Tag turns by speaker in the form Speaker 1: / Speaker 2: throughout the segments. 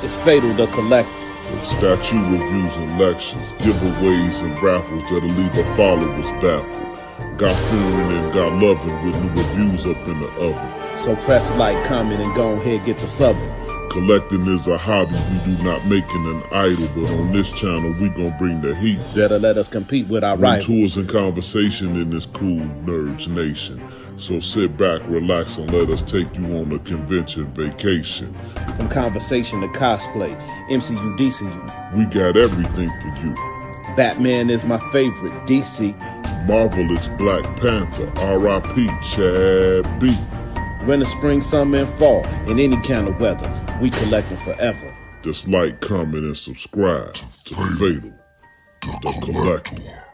Speaker 1: It's Fatal the Collector.
Speaker 2: Statue reviews and lectures, giveaways and raffles that'll leave our followers baffled. Got fearing and got loving with new reviews up in the oven.
Speaker 1: So press like, comment, and go ahead get the subbing.
Speaker 2: Collecting is a hobby, we do not make it an idol, but on this channel we gon' bring the heat.
Speaker 1: That'll let us compete with our rivals.
Speaker 2: Tours and conversation in this cool Nerds Nation. So sit back, relax, and let us take you on a convention vacation.
Speaker 1: From conversation to cosplay, MCU, DCU.
Speaker 2: We got everything for you.
Speaker 1: Batman is my favorite, DC.
Speaker 2: Marvel is Black Panther, R.I.P. Chad B.
Speaker 1: Winter, spring, summer, and fall, in any kind of weather, we collecting forever.
Speaker 2: Just like, comment, and subscribe to Fatal the Collector.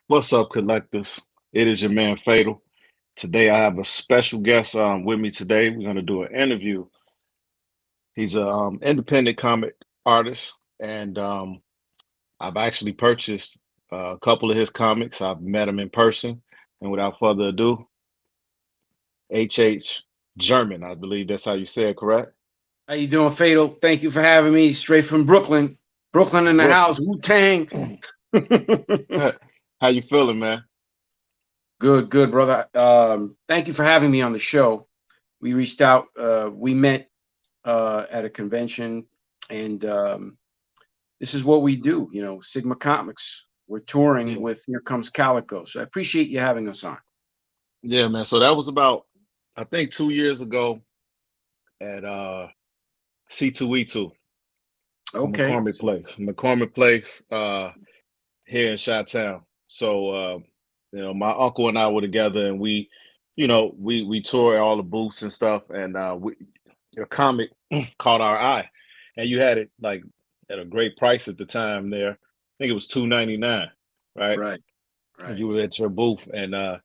Speaker 3: What's up, collectors? It is your man Fatal. Today I have a special guest with me today. We're going to do an interview. He's an independent comic artist, and I've actually purchased a couple of his comics. I've met him in person, and without further ado, H.H. German, I believe that's how you say it, correct?
Speaker 4: How you doing, Fatal? Thank you for having me. Straight from Brooklyn. Brooklyn in the house. Wu-Tang.
Speaker 3: How you feeling, man?
Speaker 4: Good, brother. Thank you for having me on the show. We reached out. We met at a convention, and this is what we do. You know, Sigma Comics. We're touring with Here Comes Calico. So I appreciate you having us on.
Speaker 3: Yeah, man. So that was about, I think, 2 years ago at C2E2.
Speaker 4: Okay.
Speaker 3: McCormick Place here in Chi-Town. So you know, my uncle and I were together, and we toured all the booths and stuff, and your comic caught our eye, and you had it like at a great price at the time there. I think it was $2.99, right?
Speaker 4: Right.
Speaker 3: And you were at your booth, and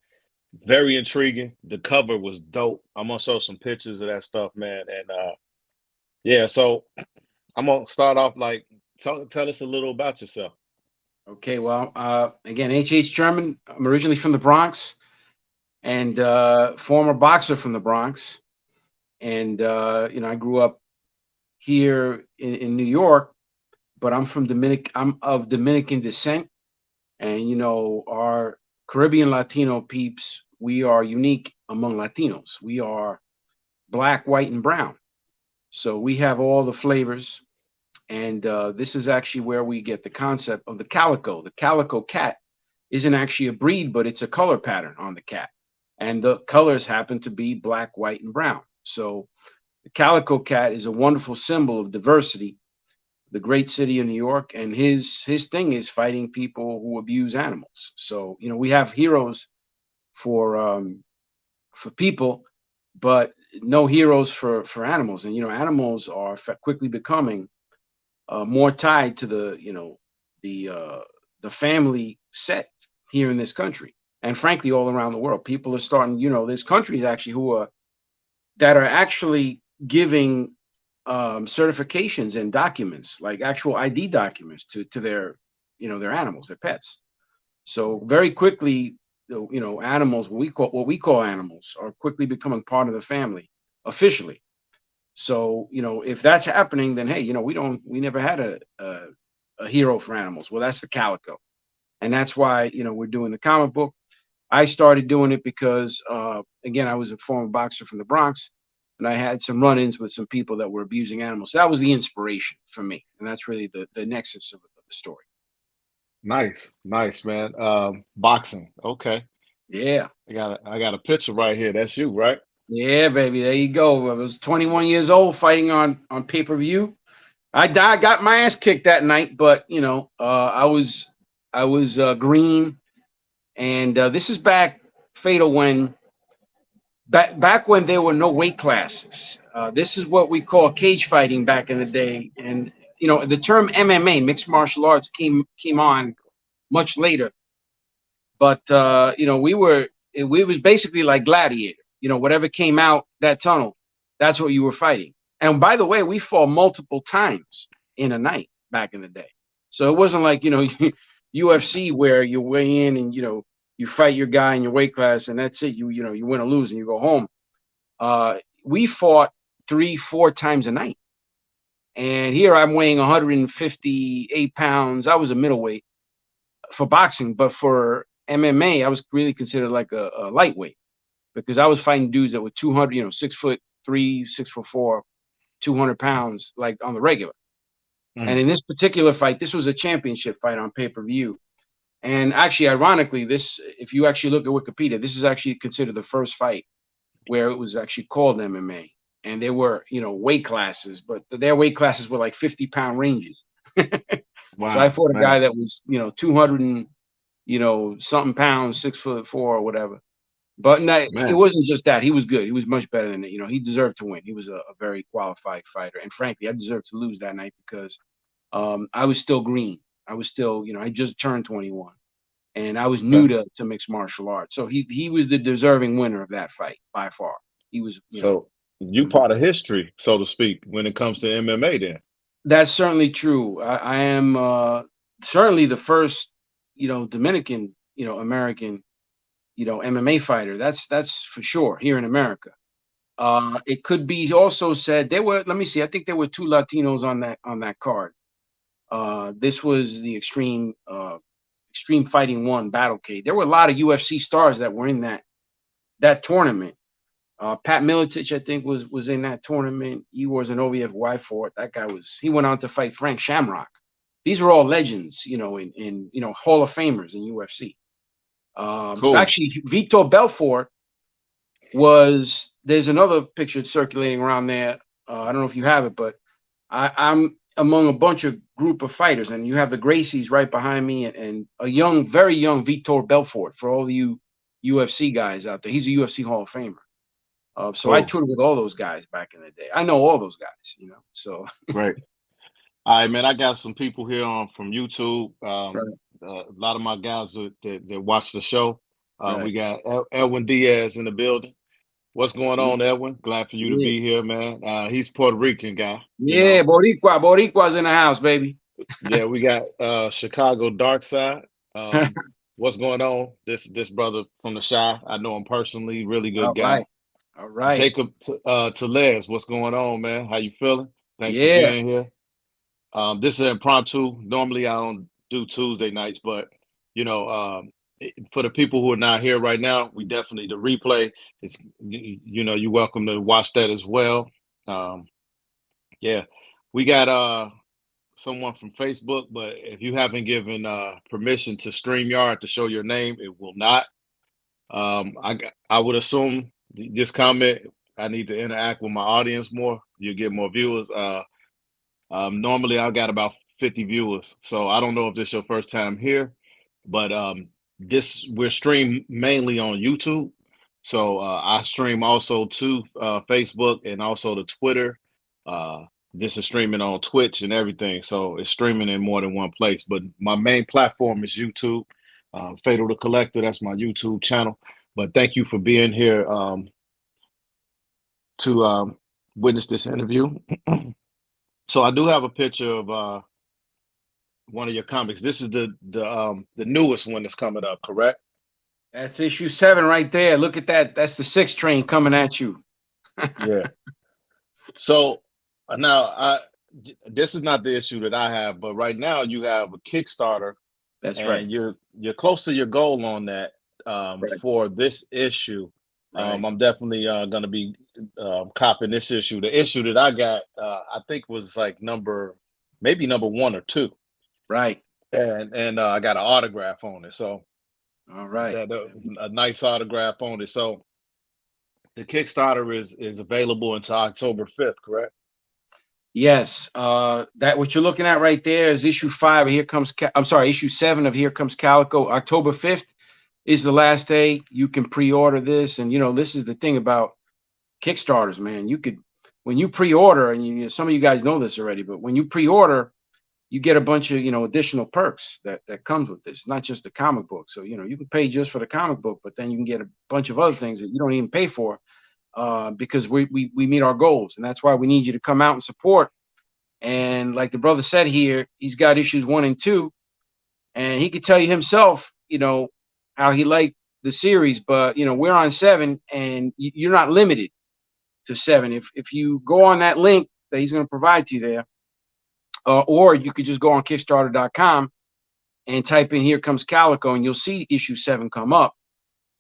Speaker 3: very intriguing. The cover was dope. I'm gonna show some pictures of that stuff, man. And yeah, so I'm gonna start off like tell us a little about yourself.
Speaker 4: Okay, well, again, H.H. German. I'm originally from the Bronx, and former boxer from the Bronx. And you know, I grew up here in New York, but I'm of Dominican descent, and you know, our Caribbean Latino peeps, we are unique among Latinos. We are black, white, and brown, so we have all the flavors. And this is actually where we get the concept of the calico. The calico cat isn't actually a breed, but it's a color pattern on the cat. And the colors happen to be black, white, and brown. So the calico cat is a wonderful symbol of diversity, the great city of New York. And his thing is fighting people who abuse animals. So, you know, we have heroes for people, but no heroes for animals. And, you know, animals are quickly becoming more tied to the family set here in this country, and frankly all around the world. People are starting, you know, there's countries actually that are actually giving certifications and documents, like actual ID documents to their, you know, their animals, their pets. So very quickly, you know, animals, what we call animals, are quickly becoming part of the family officially. So, you know, if that's happening, then hey, you know, we never had a hero for animals. Well, that's the calico. And that's why, you know, we're doing the comic book. I started doing it because again, I was a former boxer from the Bronx, and I had some run-ins with some people that were abusing animals. So that was the inspiration for me. And that's really the nexus of the story.
Speaker 3: Nice, man. Boxing. Okay.
Speaker 4: Yeah.
Speaker 3: I got a picture right here. That's you, right?
Speaker 4: Yeah, baby. There you go. I was 21 years old fighting on pay-per-view. I got my ass kicked that night, but you know, I was green. And this is back, Fatal, when back when there were no weight classes. This is what we call cage fighting back in the day. And you know, the term MMA, mixed martial arts, came on much later. But you know, it was basically like Gladiator. You know, whatever came out that tunnel, that's what you were fighting. And by the way, we fought multiple times in a night back in the day. So it wasn't like, UFC where you weigh in and, you fight your guy in your weight class and that's it. You win or lose and you go home. We fought 3-4 times a night. And here I'm weighing 158 pounds. I was a middleweight for boxing, but for MMA, I was really considered like a lightweight because I was fighting dudes that were 200, 6'3", 6'4", 200 pounds, like on the regular. And in this particular fight, this was a championship fight on pay-per-view. And actually, ironically, this, if you actually look at Wikipedia, this is actually considered the first fight where it was actually called MMA. And there were, weight classes, but their weight classes were like 50-pound ranges.
Speaker 3: Wow,
Speaker 4: so I fought a
Speaker 3: man.
Speaker 4: guy that was, 200 and, something pounds, 6'4" or whatever. But no, it wasn't just that. He was good. He was much better than it. He deserved to win. He was a very qualified fighter. And frankly, I deserved to lose that night because I was still green. I was still, I just turned 21. And I was new to mixed martial arts. So he was the deserving winner of that fight by far. He was,
Speaker 3: So you part of history, so to speak, when it comes to MMA then.
Speaker 4: That's certainly true. I am certainly the first, Dominican, American, MMA fighter. That's for sure here in America. It could be also said there were, let me see, I think there were 2 Latinos on that card. This was the Extreme Fighting 1 Battlecade. There were a lot of UFC stars that were in that tournament. Pat Miletich, I think, was in that tournament. Igor Zinoviev, who I fought. That guy he went on to fight Frank Shamrock. These are all legends, in Hall of Famers in UFC.
Speaker 3: Cool.
Speaker 4: Actually, Vitor Belfort there's another picture circulating around there. I don't know if you have it, but I'm among a bunch of group of fighters, and you have the Gracies right behind me and a very young Vitor Belfort for all you UFC guys out there. He's a UFC Hall of Famer. So I toured with all those guys back in the day. I know all those guys, so.
Speaker 3: Great. All right, man, I got some people here from YouTube. A lot of my guys that watch the show. We got Edwin Diaz in the building. What's going on, Edwin? Glad for you to be here, man. He's Puerto Rican guy.
Speaker 4: Yeah, Boricua's in the house, baby.
Speaker 3: Yeah, we got Chicago Dark Side. What's going on? This brother from the Chi. I know him personally, really good guy.
Speaker 4: All right.
Speaker 3: Jacob Telez, what's going on, man? How you feeling? Thanks for being here. This is an impromptu. Normally I don't do Tuesday nights, but for the people who are not here right now, we definitely the replay. It's you're welcome to watch that as well. We got someone from Facebook, but if you haven't given permission to StreamYard to show your name, it will not. I would assume this comment, I need to interact with my audience more. You get more viewers. Normally I got about 50 viewers, so I don't know if this is your first time here, but we're streamed mainly on YouTube. So I stream also to Facebook and also to Twitter. This is streaming on Twitch and everything, so it's streaming in more than one place. But my main platform is YouTube. Fatal the Collector, that's my YouTube channel. But thank you for being here to witness this interview. So I do have a picture of one of your comics. This is the newest one that's coming up, correct?
Speaker 4: That's issue 7 right there. Look at that. That's the 6 train coming at you.
Speaker 3: Yeah. So now this is not the issue that I have, but right now you have a Kickstarter.
Speaker 4: That's right.
Speaker 3: You're close to your goal on that for this issue. I'm definitely gonna be copping this issue. The issue that I got, I think was like maybe number 1 or 2.
Speaker 4: Right.
Speaker 3: And I got an autograph on it. So
Speaker 4: all right,
Speaker 3: a nice autograph on it. So the Kickstarter is available until October 5th, correct?
Speaker 4: Yes. That what you're looking at right there is issue 5 of issue 7 of Here Comes Calico. October 5th is the last day. You can pre-order this, and this is the thing about Kickstarters, man. When you pre-order, and some of you guys know this already, but when you pre-order, you get a bunch of additional perks that comes with this. Not just the comic book. So you can pay just for the comic book, but then you can get a bunch of other things that you don't even pay for because we meet our goals, and that's why we need you to come out and support. And like the brother said here, he's got issues 1 and 2, and he could tell you himself, how he liked the series, but we're on 7, and you're not limited to 7. If you go on that link that he's going to provide to you there, or you could just go on Kickstarter.com and type in "Here Comes Calico," and you'll see issue 7 come up.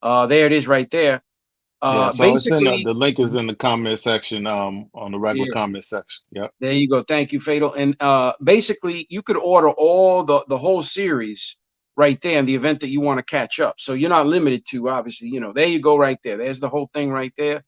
Speaker 4: There it is, right there.
Speaker 3: Yeah, so it's in
Speaker 4: Basically,
Speaker 3: the link is in the comment section, on the regular
Speaker 4: yeah,
Speaker 3: comment section. Yep.
Speaker 4: there you go. Thank you, Fatal. And basically, you could order all the whole series right there in the event that you want to catch up. So you're not limited to, obviously, there you go, right there. There's the whole thing right there.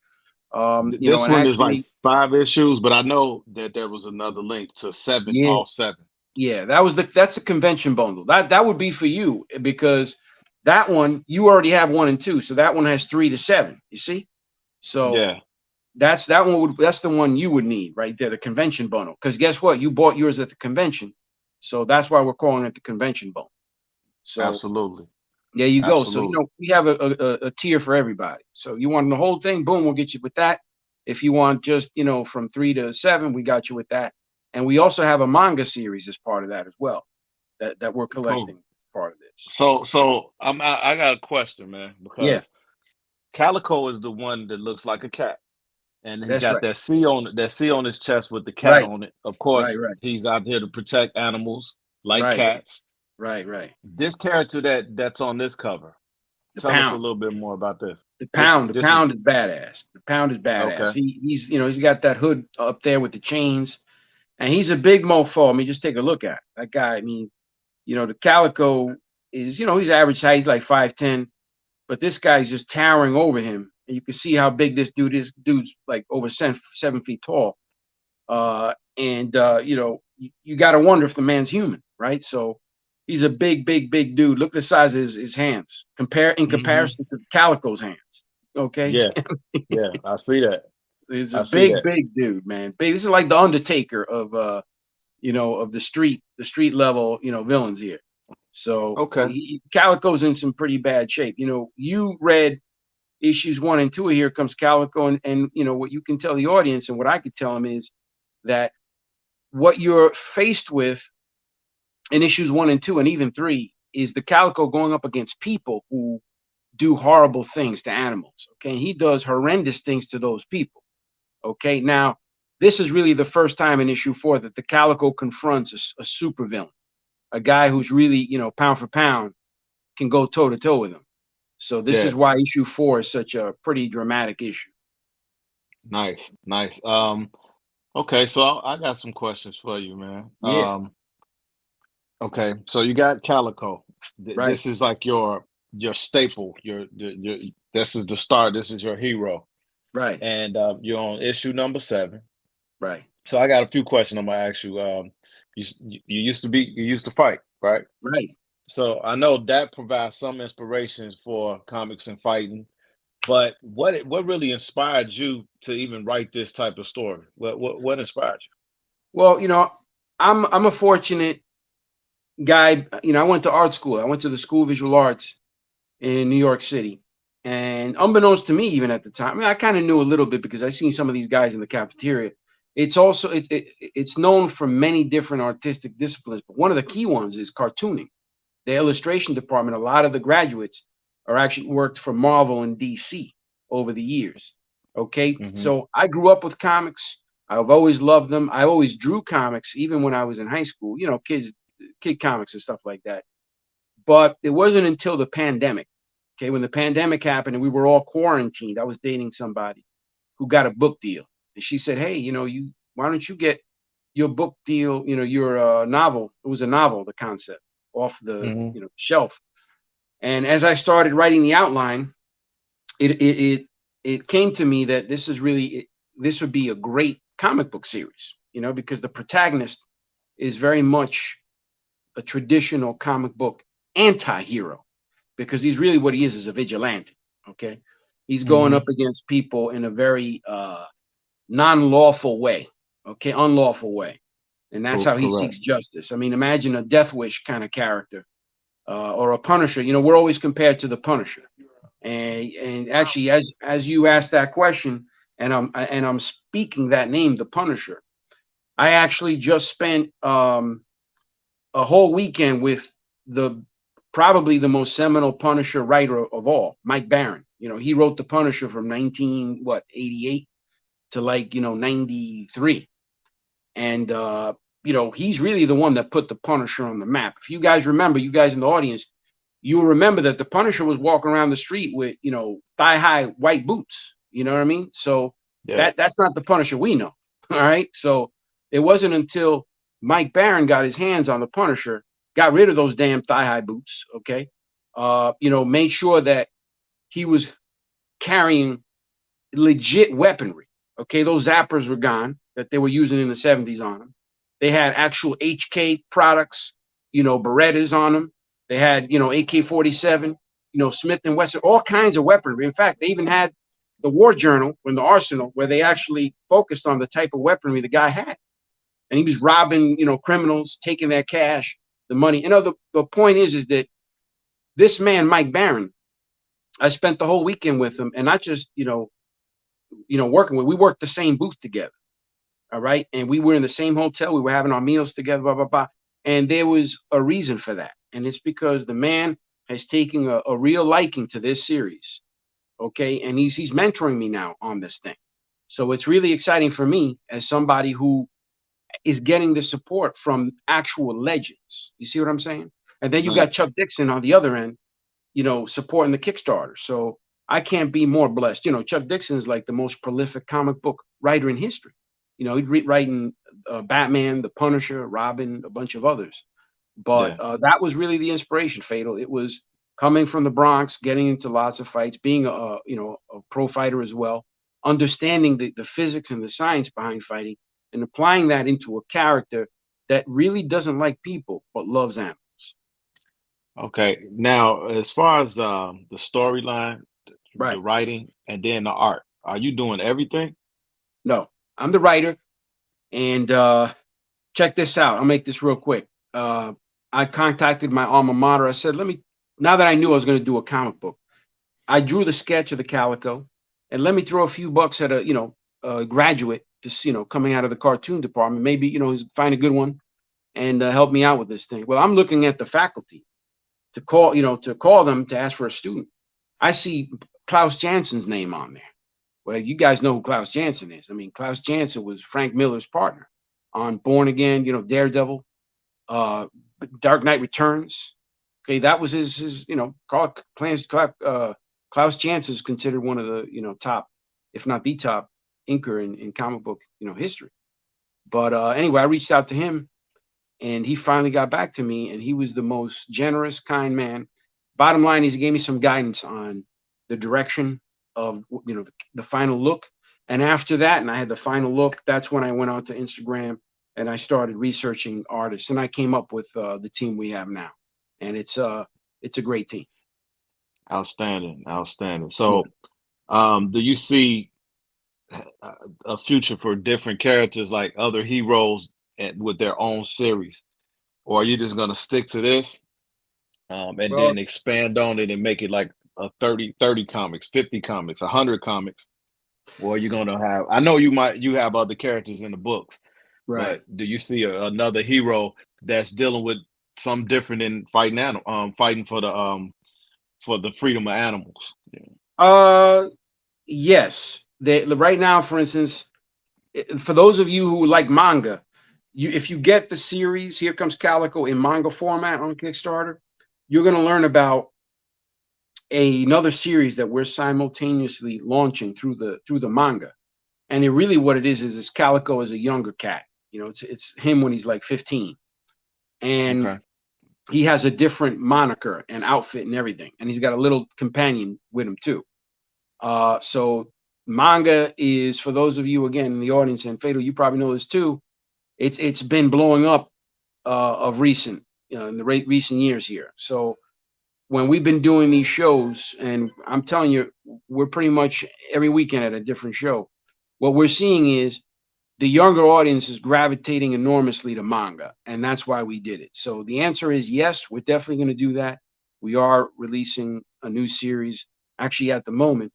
Speaker 3: This
Speaker 4: And
Speaker 3: one is like
Speaker 4: actually,
Speaker 3: 5 issues, but I know that there was another link to 7,
Speaker 4: yeah,
Speaker 3: all 7.
Speaker 4: yeah, that's a convention bundle. That would be for you, because that one you already have 1 and 2, so that one has 3 to 7. You see, so
Speaker 3: Yeah,
Speaker 4: that's the one you would need right there, the convention bundle. Because guess what, you bought yours at the convention, so that's why we're calling it the convention bundle. So
Speaker 3: absolutely.
Speaker 4: there you go. So
Speaker 3: Absolutely.
Speaker 4: we have a tier for everybody. So you want the whole thing, boom, we'll get you with that. If you want just from 3 to 7, we got you with that. And we also have a manga series as part of that as well, that we're
Speaker 3: Cool.
Speaker 4: collecting as part of this.
Speaker 3: So I got a question, man,
Speaker 4: Yeah,
Speaker 3: because Calico is the one that looks like a cat, and he's
Speaker 4: that's
Speaker 3: got
Speaker 4: right.
Speaker 3: that C on his chest with the cat
Speaker 4: Right,
Speaker 3: on it. Of
Speaker 4: right,
Speaker 3: course,
Speaker 4: right,
Speaker 3: he's out here to protect animals like
Speaker 4: right,
Speaker 3: cats.
Speaker 4: right, right.
Speaker 3: This character that's on this cover,
Speaker 4: The
Speaker 3: tell us a
Speaker 4: pound.
Speaker 3: little bit more about this.
Speaker 4: The
Speaker 3: This
Speaker 4: pound, the
Speaker 3: this is
Speaker 4: pound is badass. The pound is badass.
Speaker 3: okay.
Speaker 4: He's got that hood up there with the chains, and he's a big mofo. I mean, just take a look at it. That guy. I mean, the Calico is, he's average height. He's like 5'10", but this guy's just towering over him, and you can see how big this dude is. Dude's like over 7 feet tall. You got to wonder if the man's human, right? So he's a big dude. Look the size of his hands. In
Speaker 3: Hmm.
Speaker 4: comparison to Calico's hands. Okay,
Speaker 3: Yeah, yeah, I see that.
Speaker 4: he's a
Speaker 3: I see that.
Speaker 4: big dude, man. Big. This is like the Undertaker of of the street level, villains here. So
Speaker 3: Okay.
Speaker 4: Calico's in some pretty bad shape. You read issues 1 and 2 of Here Comes Calico, and what you can tell the audience, and what I could tell them, is that what you're faced with in issues 1 and 2 and even 3 is the Calico going up against people who do horrible things to animals. Okay, and he does horrendous things to those people. Okay, now this is really the first time in issue 4 that the Calico confronts a supervillain, a guy who's really, pound for pound, can go toe to toe with him. So this
Speaker 3: Yeah.
Speaker 4: is why issue 4 is such a pretty dramatic issue.
Speaker 3: Nice. Nice. Okay, so I got some questions for you, man.
Speaker 4: Yeah,
Speaker 3: Okay, so you got Calico.
Speaker 4: right,
Speaker 3: This is like your staple. Your this is the start. This is your hero,
Speaker 4: right,
Speaker 3: and you're on issue number 7.
Speaker 4: right,
Speaker 3: So I got a few questions I'm gonna ask you. You used to fight, right?
Speaker 4: right.
Speaker 3: So I know that provides some inspirations for comics and fighting. But what really inspired you to even write this type of story? What inspired you?
Speaker 4: Well, I'm a fortunate guy. I went to art school. I went to the School of Visual Arts in New York City. And unbeknownst to me, even at the time, I mean, I kind of knew a little bit because I seen some of these guys in the cafeteria. It's also it's known for many different artistic disciplines, but one of the key ones is cartooning. The illustration department, a lot of the graduates are actually worked for Marvel and DC over the years. Okay,
Speaker 3: Hmm.
Speaker 4: so I grew up with comics. I've always loved them. I always drew comics, even when I was in high school. Kid comics and stuff like that. But it wasn't until the pandemic. Okay, when the pandemic happened and we were all quarantined, I was dating somebody who got a book deal, and she said, "Hey, why don't you get your book deal? Your novel. It was a novel, the concept, off the
Speaker 3: Hmm.
Speaker 4: shelf." And as I started writing the outline, it came to me that this would be a great comic book series, because the protagonist is very much a traditional comic book anti-hero, because he's really what he is a vigilante. Okay, he's going
Speaker 3: Hmm.
Speaker 4: up against people in a very non-lawful way, okay, unlawful way, and that's how he
Speaker 3: Correct.
Speaker 4: seeks justice. I mean, imagine a Death Wish kind of character, or a Punisher. We're always compared to the Punisher, and actually, as you asked that question, and I'm speaking that name, the Punisher. I actually just spent a whole weekend with the probably the most seminal Punisher writer of all, Mike Barron. You know, he wrote the Punisher from 88 to 93, and you know, he's really the one that put the Punisher on the map. If you guys remember, you guys in the audience, you'll remember that the Punisher was walking around the street with, you know, thigh-high white boots. You know what I mean? So
Speaker 3: Yeah.
Speaker 4: that's not the Punisher we know. All right. So it wasn't until Mike Barron got his hands on the Punisher, got rid of those damn thigh-high boots, okay? You know, made sure that he was carrying legit weaponry. Okay, those zappers were gone that they were using in the 70s on them. They had actual HK products, you know, Berettas on them. They had, you know, AK-47, you know, Smith and Wesson, all kinds of weaponry. In fact, they even had the War Journal in the arsenal where they actually focused on the type of weaponry the guy had. And he was robbing, you know, criminals, taking their cash, the money. You know, the point is that this man, Mike Barron, I spent the whole weekend with him, and not just, you know, working with. We worked the same booth together. All right. And we were in the same hotel. We were having our meals together, blah, blah, blah. And there was a reason for that. And it's because the man has taken a real liking to this series. Okay. And he's mentoring me now on this thing. So it's really exciting for me as somebody who is getting the support from actual legends. You see what I'm saying? And then you got
Speaker 3: Nice.
Speaker 4: Chuck Dixon on the other end, you know, supporting the Kickstarter. So I can't be more blessed. You know, Chuck Dixon is like the most prolific comic book writer in history. You know, he's writing Batman, The Punisher, Robin, a bunch of others. But
Speaker 3: Yeah.
Speaker 4: that was really the inspiration, Fatal. It was coming from the Bronx, getting into lots of fights, being a you know, a pro fighter as well, understanding the physics and the science behind fighting, and applying that into a character that really doesn't like people but loves animals.
Speaker 3: Okay. Now, as far as the storyline, the
Speaker 4: Right.
Speaker 3: writing, and then the art, are you doing everything?
Speaker 4: No, I'm the writer, and check this out. I'll make this real quick. I contacted my alma mater. I said, let me, now that I knew I was going to do a comic book, I drew the sketch of the Calico, and let me throw a few bucks at a, you know, a graduate, just, you know, coming out of the cartoon department. Maybe, you know, he's find a good one and help me out with this thing. Well, I'm looking at the faculty to call, you know, to call them to ask for a student. I see Klaus Jansen's name on there. Well, you guys know who Klaus Jansen is. I mean, Klaus Jansen was Frank Miller's partner on Born Again, you know, Daredevil, uh, Dark Knight Returns. Okay, that was his you know, Klaus Jansen is considered one of the, you know, top, if not the top, inker in comic book, you know, history. But anyway, I reached out to him, and he finally got back to me, and he was the most generous, kind man. Bottom line is, he gave me some guidance on the direction of, you know, the final look. And after that, and I had the final look, that's when I went on to Instagram and I started researching artists, and I came up with the team we have now, and it's a great team.
Speaker 3: Outstanding, outstanding.
Speaker 4: Yeah.
Speaker 3: So, do you see a future for different characters like other heroes and with their own series, or are you just gonna stick to this, and
Speaker 4: Well,
Speaker 3: then expand on it and make it like a 30 comics, 50 comics, 100 comics? Or are you gonna have? I know you have other characters in the books,
Speaker 4: right.
Speaker 3: but do you see another hero that's dealing with some different in fighting for the freedom of animals? Yeah.
Speaker 4: Yes. Right now, for instance, for those of you who like manga, if you get the series Here Comes Calico in manga format on Kickstarter, you're going to learn about another series that we're simultaneously launching through the manga. And it really, what it is Calico is a younger cat. You know, it's him when he's like 15, and
Speaker 3: Okay.
Speaker 4: he has a different moniker and outfit and everything, and he's got a little companion with him too. So manga is, for those of you again in the audience, and Fatal, you probably know this too. It's been blowing up of recent, you know, in the recent years here. So when we've been doing these shows, and I'm telling you, we're pretty much every weekend at a different show. What we're seeing is the younger audience is gravitating enormously to manga, and that's why we did it. So the answer is yes, we're definitely going to do that. We are releasing a new series actually at the moment.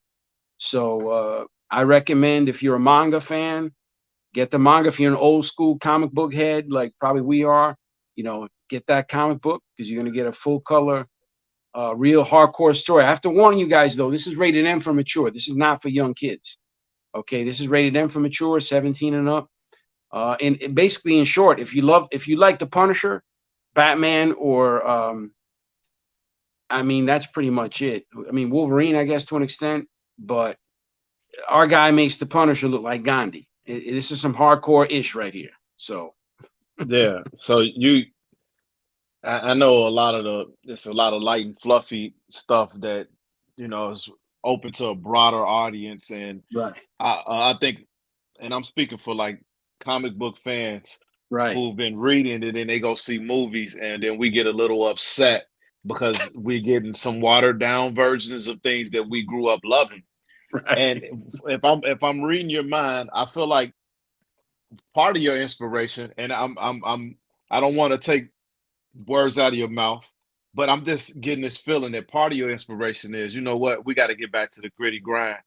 Speaker 4: So I recommend, if you're a manga fan, get the manga. If you're an old school comic book head, like probably we are, get that comic book, because you're going to get a full color, real hardcore story. I have to warn you guys, though, this is rated M for mature. This is not for young kids. Okay, this is rated M for mature, 17 and up. And basically, in short, if you like the Punisher, Batman, or I mean, that's pretty much it. I mean, Wolverine, I guess, to an extent, but our guy makes the Punisher look like Gandhi. This is some hardcore ish right here. So
Speaker 3: Yeah. So I know it's a lot of light and fluffy stuff that is open to a broader audience, and
Speaker 4: right,
Speaker 3: I think, and I'm speaking for like comic book fans
Speaker 4: right,
Speaker 3: who've been reading it and they go see movies, and then we get a little upset because we're getting some watered down versions of things that we grew up loving.
Speaker 4: right,
Speaker 3: And if I'm reading your mind, I feel like part of your inspiration, and I don't want to take words out of your mouth, but I'm just getting this feeling that part of your inspiration is, you know what, we got to get back to the gritty grind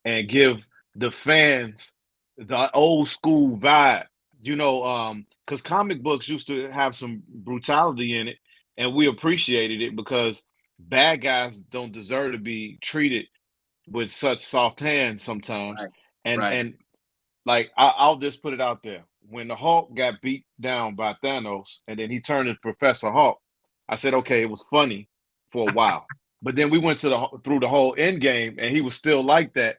Speaker 3: and give the fans the old school vibe, because comic books used to have some brutality in it, and we appreciated it because bad guys don't deserve to be treated with such soft hands sometimes.
Speaker 4: right,
Speaker 3: And
Speaker 4: right,
Speaker 3: and like I'll just put it out there. When the Hulk got beat down by Thanos and then he turned into Professor Hulk, I said, okay, it was funny for a while. But then we went through the whole end game and he was still like that.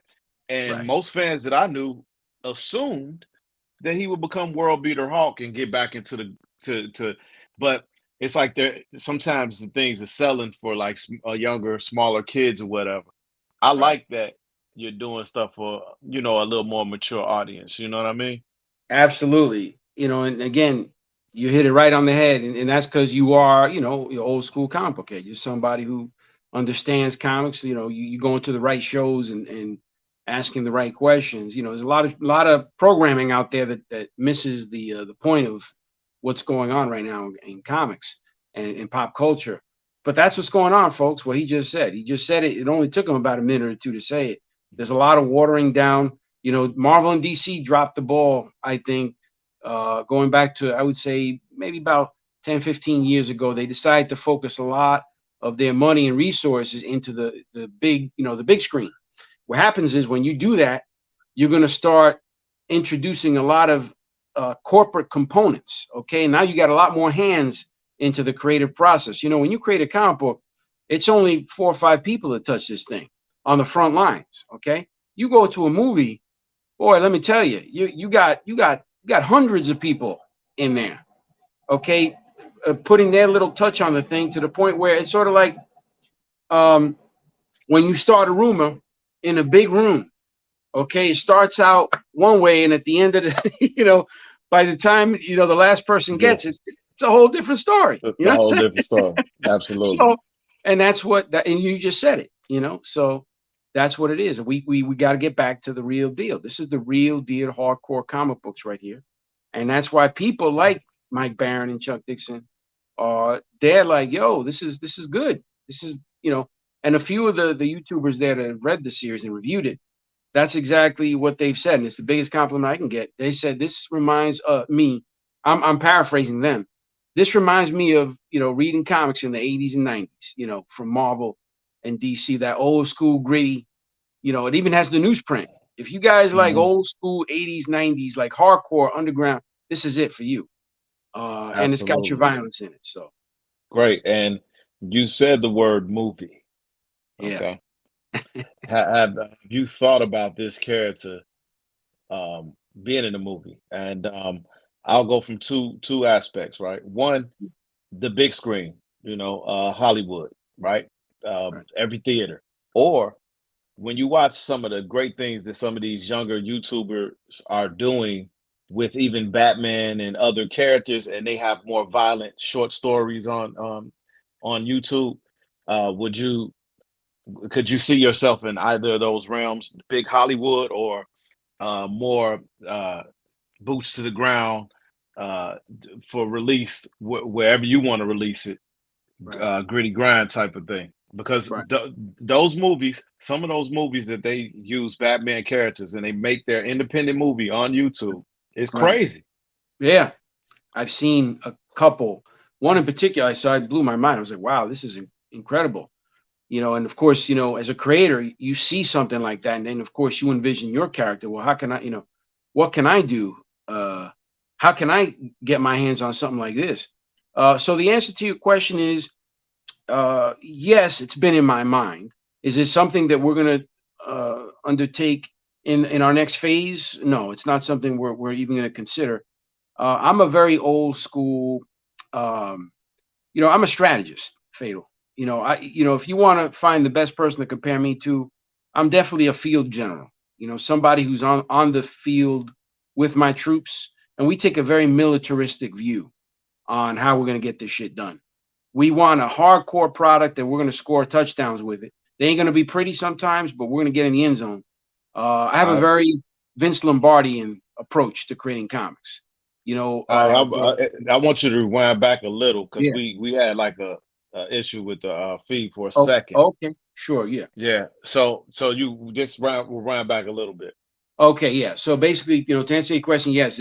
Speaker 3: And
Speaker 4: right.
Speaker 3: most fans that I knew assumed that he would become world beater Hulk and get back into the to but it's like there sometimes the things are selling for like younger, smaller kids or whatever. I
Speaker 4: Right.
Speaker 3: like that you're doing stuff for, a little more mature audience, you know what I mean?
Speaker 4: Absolutely. And again, you hit it right on the head. And that's because you are, your old school comic book head. You're somebody who understands comics. You going to the right shows and asking the right questions. There's a lot of programming out there that misses the point of what's going on right now in comics and in pop culture. But that's what's going on, folks. What he just said. He just said it. It only took him about a minute or two to say it. There's a lot of watering down. Marvel and DC dropped the ball, I think, going back to, I would say, maybe about 10, 15 years ago. They decided to focus a lot of their money and resources into the big screen. What happens is when you do that, you're going to start introducing a lot of corporate components. Okay, now you got a lot more hands into the creative process. When you create a comic book, it's only 4 or 5 people that touch this thing on the front lines. Okay, you go to a movie, boy, let me tell you, you got hundreds of people in there. Okay, putting their little touch on the thing to the point where it's sort of like um, when you start a rumor in a big room. Okay, it starts out one way, and at the end of the, by the time the last person
Speaker 3: Yeah.
Speaker 4: gets it, it's a whole different story.
Speaker 3: It's
Speaker 4: You
Speaker 3: a
Speaker 4: know what
Speaker 3: whole
Speaker 4: I'm
Speaker 3: different story.
Speaker 4: saying?
Speaker 3: Absolutely.
Speaker 4: And that's and you just said it. So that's what it is. We got to get back to the real deal. This is the real deal hardcore comic books right here, and that's why people like Mike Barron and Chuck Dixon they're like, yo, this is good. This is and a few of the YouTubers there that have read the series and reviewed it, that's exactly what they've said, and it's the biggest compliment I can get. They said this reminds me. I'm paraphrasing them. This reminds me of reading comics in the 80s and 90s. From Marvel and DC, that old school gritty. It even has the newsprint. If you guys like
Speaker 3: Mhm.
Speaker 4: old school 80s, 90s, like hardcore underground, this is it for you. And it's got your
Speaker 3: Absolutely.
Speaker 4: violence in it. So
Speaker 3: Great. And you said the word movie.
Speaker 4: yeah,
Speaker 3: Okay. Have you thought about this character being in the movie? And I'll go from two aspects, right? One, the big screen, Hollywood, right?
Speaker 4: right,
Speaker 3: Every theater. Or when you watch some of the great things that some of these younger YouTubers are doing with even Batman and other characters, and they have more violent short stories on YouTube, would you could you see yourself in either of those realms, big Hollywood or more boots to the ground for release wherever you want to release it,
Speaker 4: right.
Speaker 3: gritty grind type of thing? because
Speaker 4: Right.
Speaker 3: those movies, some of those movies that they use Batman characters and they make their independent movie on YouTube, it's
Speaker 4: Right.
Speaker 3: crazy.
Speaker 4: Yeah. I've seen a couple. One in particular I saw, it blew my mind. I was like, wow, this is incredible. And of course, as a creator, you see something like that, and then of course you envision your character. Well, how can I, what can I do? How can I get my hands on something like this? So the answer to your question is, yes, it's been in my mind. Is it something that we're going to undertake in our next phase? No, it's not something we're even going to consider. I'm a very old school. Um, I'm a strategist, Fatal. If you want to find the best person to compare me to, I'm definitely a field general. Somebody who's on the field with my troops, and we take a very militaristic view on how we're going to get this shit done. We want a hardcore product that we're going to score touchdowns with it. They ain't going to be pretty sometimes, but we're going to get in the end zone. I have a
Speaker 3: I,
Speaker 4: very Vince Lombardian approach to creating comics.
Speaker 3: I want you to rewind back a little because
Speaker 4: Yeah.
Speaker 3: we had like a issue with the feed for a
Speaker 4: Oh,
Speaker 3: second.
Speaker 4: okay. Sure. Yeah.
Speaker 3: Yeah. So you just rewind back a little bit.
Speaker 4: Okay. Yeah. So basically, to answer your question, yes,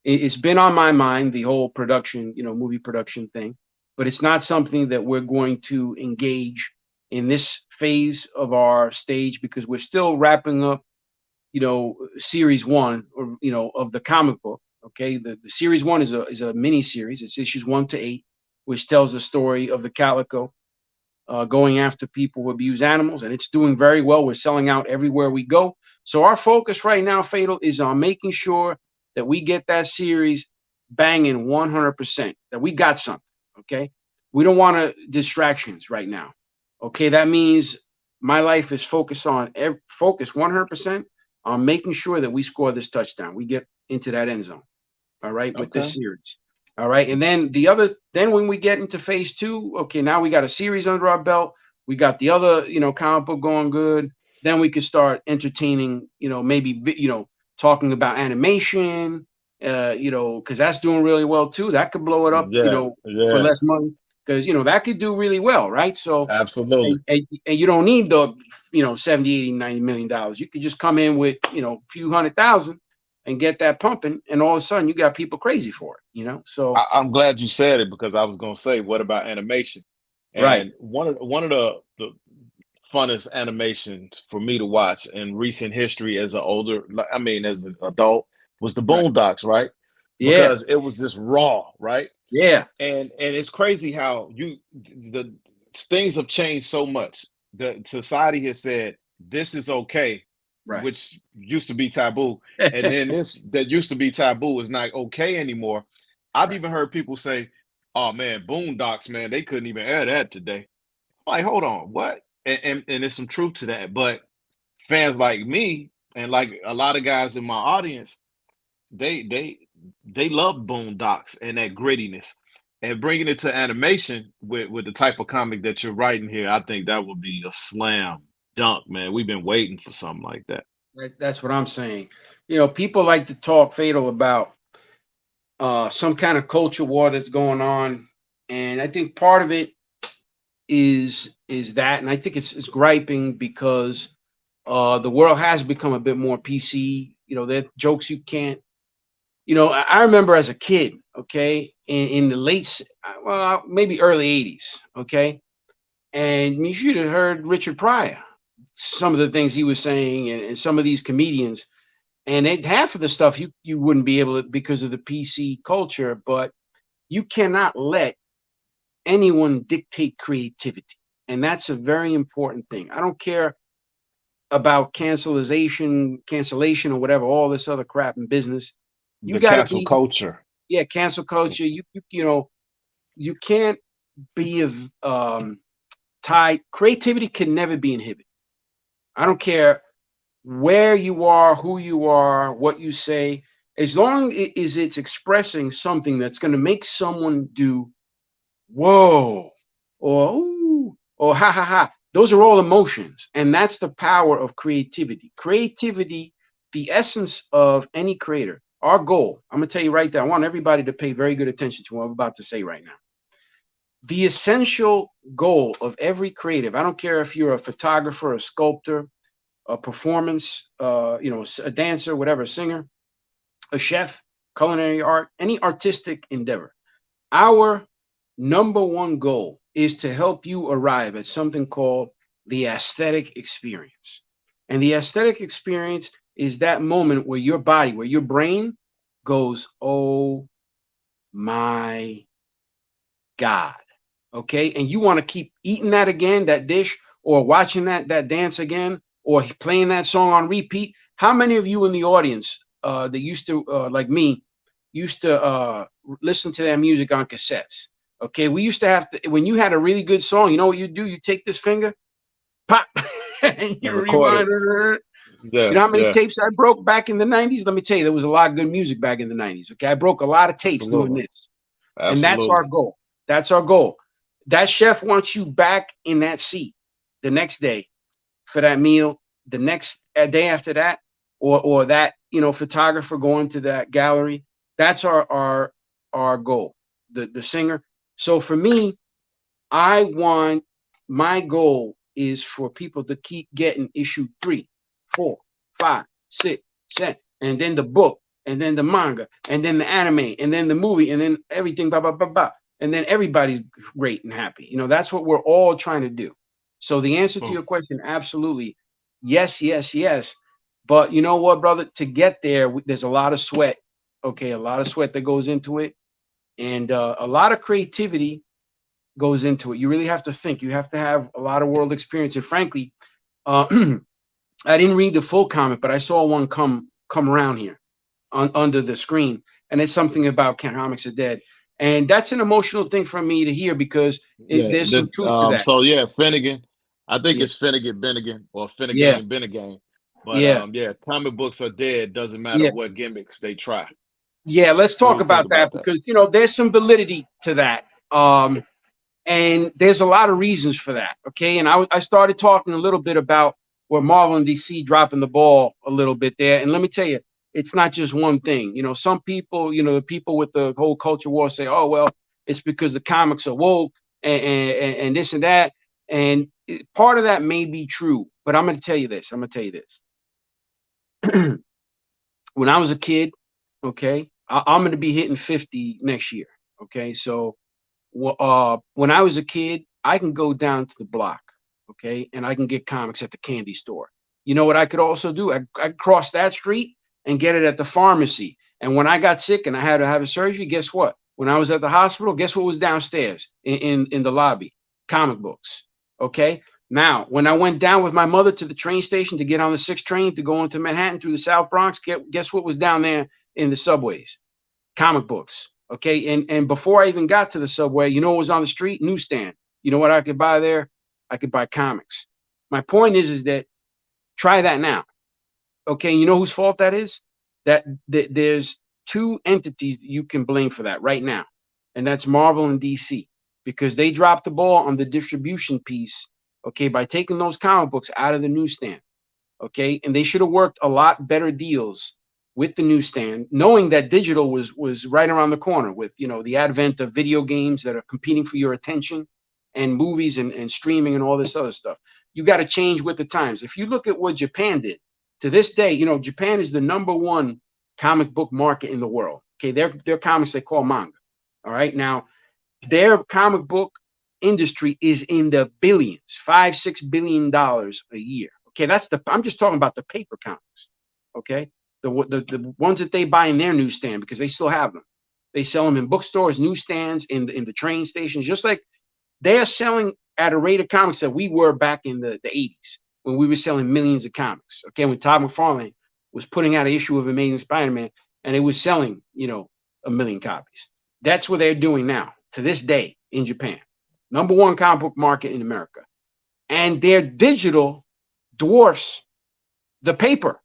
Speaker 4: it's been on my mind, the whole production, movie production thing, but it's not something that we're going to engage in this phase of our stage because we're still wrapping up, series one or, of the comic book. Okay. The series one is a mini series. It's issues 1 to 8, which tells the story of the Calico going after people who abuse animals, and it's doing very well. We're selling out everywhere we go. So our focus right now, Fatal, is on making sure that we get that series banging 100%, that we got something, okay? We don't want distractions right now, okay? That means my life is focused 100% on making sure that we score this touchdown. We get into that end zone, all right, with this
Speaker 3: Okay.
Speaker 4: series. All right. And then when we get into phase 2, okay, now we got a series under our belt. We got the other, comic book going good. Then we could start entertaining, maybe, talking about animation, because that's doing really well too. That could blow it up,
Speaker 3: Yeah.
Speaker 4: for
Speaker 3: Yeah.
Speaker 4: less money because, that could do really well. Right. So,
Speaker 3: Absolutely.
Speaker 4: and you don't need the, 70, 80, $90 million. You could just come in with, a few $100,000 and get that pumping, and all of a sudden you got people crazy for it, So
Speaker 3: I'm glad you said it because I was going to say, what about animation?
Speaker 4: right,
Speaker 3: And one of the funnest animations for me to watch in recent history as as an adult was the
Speaker 4: right,
Speaker 3: Boondocks, right?
Speaker 4: yeah,
Speaker 3: Because it was just raw, right?
Speaker 4: yeah,
Speaker 3: And it's crazy how the things have changed so much. The society has said this is okay,
Speaker 4: right,
Speaker 3: which used to be taboo, and then this that used to be taboo is not okay anymore. I've
Speaker 4: right,
Speaker 3: even heard people say, "Oh man, Boondocks, man, they couldn't even air that today." Like, hold on, what? And there's some truth to that. But fans like me and like a lot of guys in my audience, they they they love Boondocks and that grittiness. And bringing it to animation with the type of comic that you're writing here, I think that would be a slam dunk, man. We've been waiting for something like that.
Speaker 4: That's what I'm saying. People like to talk Fatal about some kind of culture war that's going on, and I think part of it is that, and I think it's griping because the world has become a bit more PC. There are jokes you can't. I remember as a kid, okay, in the well, maybe early '80s, okay, and you should have heard Richard Pryor, some of the things he was saying, and some of these comedians, and half of the stuff you wouldn't be able to because of the PC culture, but you cannot let anyone dictate creativity, and that's a very important thing. I don't care about cancellation, or whatever, all this other crap in business. You
Speaker 3: The
Speaker 4: got to
Speaker 3: cancel
Speaker 4: be,
Speaker 3: culture.
Speaker 4: yeah, cancel culture. You can't be tied. Creativity can never be inhibited. I don't care where you are, who you are, what you say, as long as it's expressing something that's going to make someone do whoa or ooh or ha ha ha. Those are all emotions, and that's the power of creativity. Creativity, the essence of any creator. Our goal, I'm going to tell you right there, I want everybody to pay very good attention to what I'm about to say right now. The essential goal of every creative, I don't care if you're a photographer, a sculptor, a performance, a dancer, whatever, a singer, a chef, culinary art, any artistic endeavor. Our number one goal is to help you arrive at something called the aesthetic experience. And the aesthetic experience is that moment where your body, where your brain goes, oh my God. Okay. And you want to keep eating that again, that dish, or watching that dance again, or playing that song on repeat. How many of you in the audience that used to, like me, used to listen to that music on cassettes? Okay. We used to have to, when you had a really good song, you know what you do? You take this finger, pop, and you
Speaker 3: And record
Speaker 4: rewind.
Speaker 3: it.
Speaker 4: You
Speaker 3: Yeah,
Speaker 4: know how many
Speaker 3: yeah,
Speaker 4: tapes I broke back in the 90s? Let me tell you, there was a lot of good music back in the 90s. Okay. I broke a lot of tapes doing
Speaker 3: absolutely,
Speaker 4: this. And that's our
Speaker 3: absolutely.
Speaker 4: goal. That's our goal. That chef wants you back in that seat the next day for that meal, the next day after that, or that, photographer going to that gallery. That's our goal. The singer. So for me, my goal is for people to keep getting issue 3, 4, 5, 6, 7, and then the book, and then the manga, and then the anime, and then the movie, and then everything, blah, blah, blah, blah. And then everybody's great and happy. That's what we're all trying to do. So the answer to
Speaker 3: Mm.
Speaker 4: your question, absolutely. Yes, yes, yes. But you know what, brother? To get there, there's a lot of sweat. Okay, a lot of sweat that goes into it, and a lot of creativity goes into it. You really have to think. You have to have a lot of world experience. And frankly, uh, I didn't read the full comic, but I saw one come around here under the screen, and it's something about comics are dead, and that's an emotional thing for me to hear because
Speaker 3: Yeah,
Speaker 4: there's some
Speaker 3: this
Speaker 4: truth to that.
Speaker 3: so yeah, Finnegan. I think
Speaker 4: Yeah,
Speaker 3: it's Finnegan Bennigan or
Speaker 4: yeah,
Speaker 3: Finnegan Bennigan. But
Speaker 4: yeah,
Speaker 3: yeah, comic books are dead. Doesn't matter
Speaker 4: yeah,
Speaker 3: what gimmicks they try.
Speaker 4: yeah. Let's
Speaker 3: What do
Speaker 4: talk
Speaker 3: you think
Speaker 4: about that
Speaker 3: about that?
Speaker 4: because there's some validity to that. And there's a lot of reasons for that. Okay, and I started talking a little bit about where Marvel and DC dropping the ball a little bit there. And let me tell you, it's not just one thing. Some people, the people with the whole culture war say, "Oh well, it's because the comics are woke and this and that." And part of that may be true, but I'm going to tell you this. I'm going to tell you this. When I was a kid, okay, I'm going to be hitting 50 next year. Okay, so when I was a kid, I can go down to the block, okay, and I can get comics at the candy store. You know what I could also do? I could cross that street and get it at the pharmacy. And when I got sick and I had to have a surgery, guess what? When I was at the hospital, guess what was downstairs in the lobby? Comic books. Okay. Now, when I went down with my mother to the train station to get on the 6th train to go into Manhattan through the South Bronx, guess what was down there in the subways? Comic books. Okay. And before I even got to the subway, you know what was on the street? Newsstand. You know what I could buy there? I could buy comics. My point is that try that now. Okay. You know whose fault that is? That there's two entities you can blame for that right now. And that's Marvel and DC, because they dropped the ball on the distribution piece. Okay. By taking those comic books out of the newsstand. Okay. And they should have worked a lot better deals with the newsstand, knowing that digital was right around the corner with the advent of video games that are competing for your attention, and movies and streaming and all this other stuff. You got to change with the times. If you look at what Japan did to this day, Japan is the #1 comic book market in the world. Okay, their comics they call manga. All right, now their comic book industry is in the billions, $5-6 billion a year. Okay, I'm just talking about the paper comics. Okay, the ones that they buy in their newsstand, because they still have them. They sell them in bookstores, newsstands, in the train stations, just like they are selling at a rate of comics that we were back in the 80s when we were selling millions of comics. Okay, when Todd McFarlane was putting out an issue of Amazing Spider-Man and it was selling, 1 million copies. That's what they're doing now to this day in Japan. #1 comic book market in America. And their digital dwarfs the paper.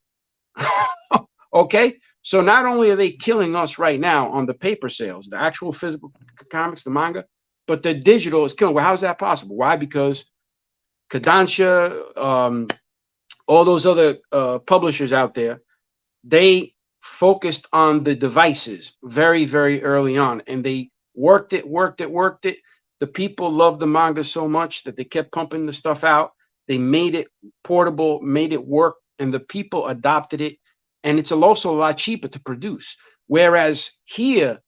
Speaker 4: Okay, so not only are they killing us right now on the paper sales, the actual physical comics, the manga, but the digital is killing. Well, how is that possible? Why? Because Kodansha, all those other publishers out there, they focused on the devices very, very early on, and they worked it, the people loved the manga so much that they kept pumping the stuff out. They made it portable, made it work, and the people adopted it. And it's also a lot cheaper to produce. Whereas here,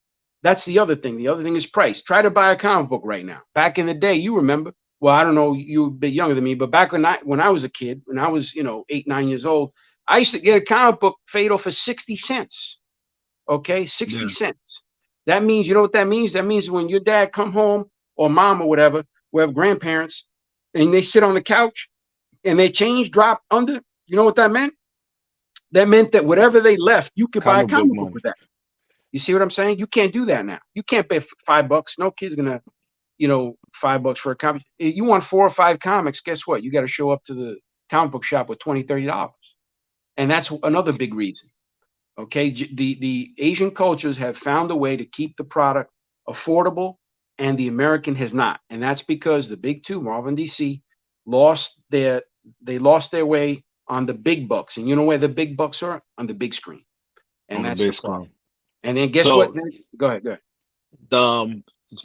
Speaker 4: that's the other thing. The other thing is price. Try to buy a comic book right now. Back in the day, you remember. Well, I don't know, you're a bit younger than me, but back when I was a kid, when I was 8, 9 years old, I used to get a comic book Fatal for 60 cents. Okay, 60 cents. That means, you know what that means? That means when your dad come home, or mom or whatever, we have grandparents, and they sit on the couch and their change drop under, you know what that meant? That meant that whatever they left, you could buy a comic book with that. You see what I'm saying? You can't do that now. You can't pay $5. No kid's gonna, $5 for a comic. If you want 4 or 5 comics, guess what? You got to show up to the comic book shop with $20, $30. And that's another big reason. Okay, the Asian cultures have found a way to keep the product affordable, and the American has not. And that's because the big two, Marvel and DC, lost their way on the big bucks. And you know where the big bucks are? On the big screen. And that's the problem. And then guess what? Go ahead.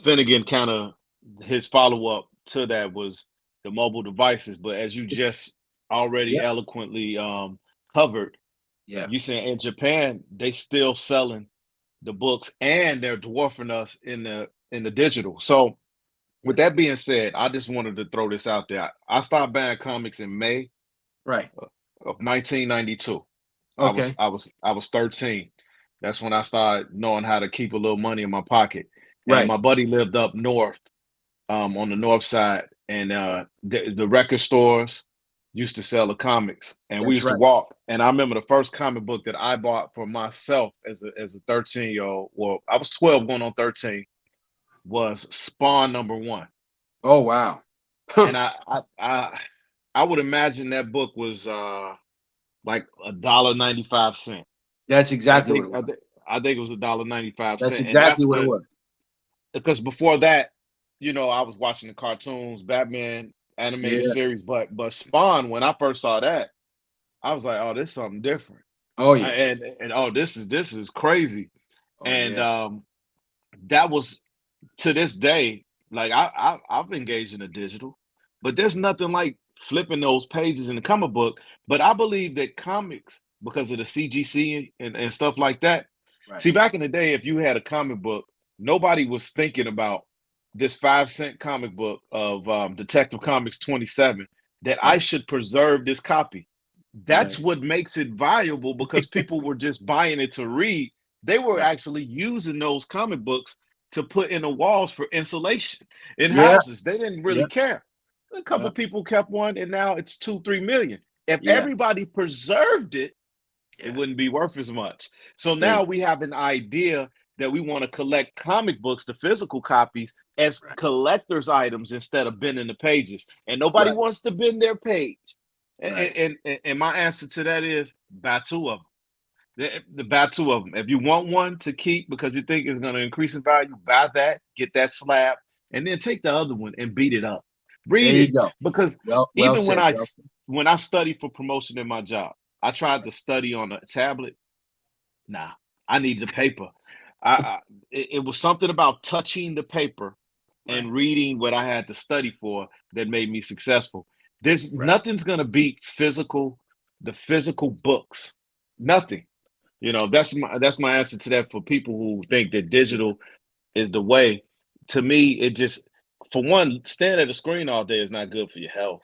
Speaker 3: Finnegan kind of, his follow-up to that was the mobile devices. But as you just already eloquently covered, you saying in Japan, they still selling the books and they're dwarfing us in the digital. So with that being said, I just wanted to throw this out there. I stopped buying comics in May of 1992.
Speaker 4: Okay.
Speaker 3: I was 13. That's when I started knowing how to keep a little money in my pocket. And my buddy lived up north, on the north side, and the record stores used to sell the comics, and we used to walk. And I remember the first comic book that I bought for myself as a 13-year-old. Well, I was 12 going on 13. Was Spawn #1.
Speaker 4: Oh wow!
Speaker 3: And I would imagine that book was like $1.95.
Speaker 4: That's exactly what it was.
Speaker 3: I think it was $1.95.
Speaker 4: That's exactly what it was.
Speaker 3: Because before that, I was watching the cartoons, Batman animated series, but Spawn, when I first saw that, I was like, oh, this is something different.
Speaker 4: Oh yeah.
Speaker 3: And oh, this is crazy. That was, to this day, like I've engaged in the digital, but there's nothing like flipping those pages in the comic book. But I believe that comics, because of the CGC and stuff like that. See, back in the day, if you had a comic book, nobody was thinking about this 5-cent comic book of Detective Comics 27 that I should preserve this copy. That's what makes it valuable, because people were just buying it to read. They were actually using those comic books to put in the walls for insulation in houses. They didn't really care. A couple people kept one, and now it's 2-3 million. If everybody preserved it, it wouldn't be worth as much. So now we have an idea that we want to collect comic books, the physical copies, as collector's items instead of bending the pages. And nobody wants to bend their page. And my answer to that is buy 2 of them. Buy 2 of them. If you want one to keep because you think it's going to increase in value, buy that, get that slab, and then take the other one and beat it up. Read it. Because even when I studied for promotion in my job, I tried to study on a tablet. Nah, I need the paper. It was something about touching the paper and reading what I had to study for that made me successful. There's nothing's gonna beat the physical books. Nothing. That's my answer to that for people who think that digital is the way. To me, it just, for one, staring at a screen all day is not good for your health.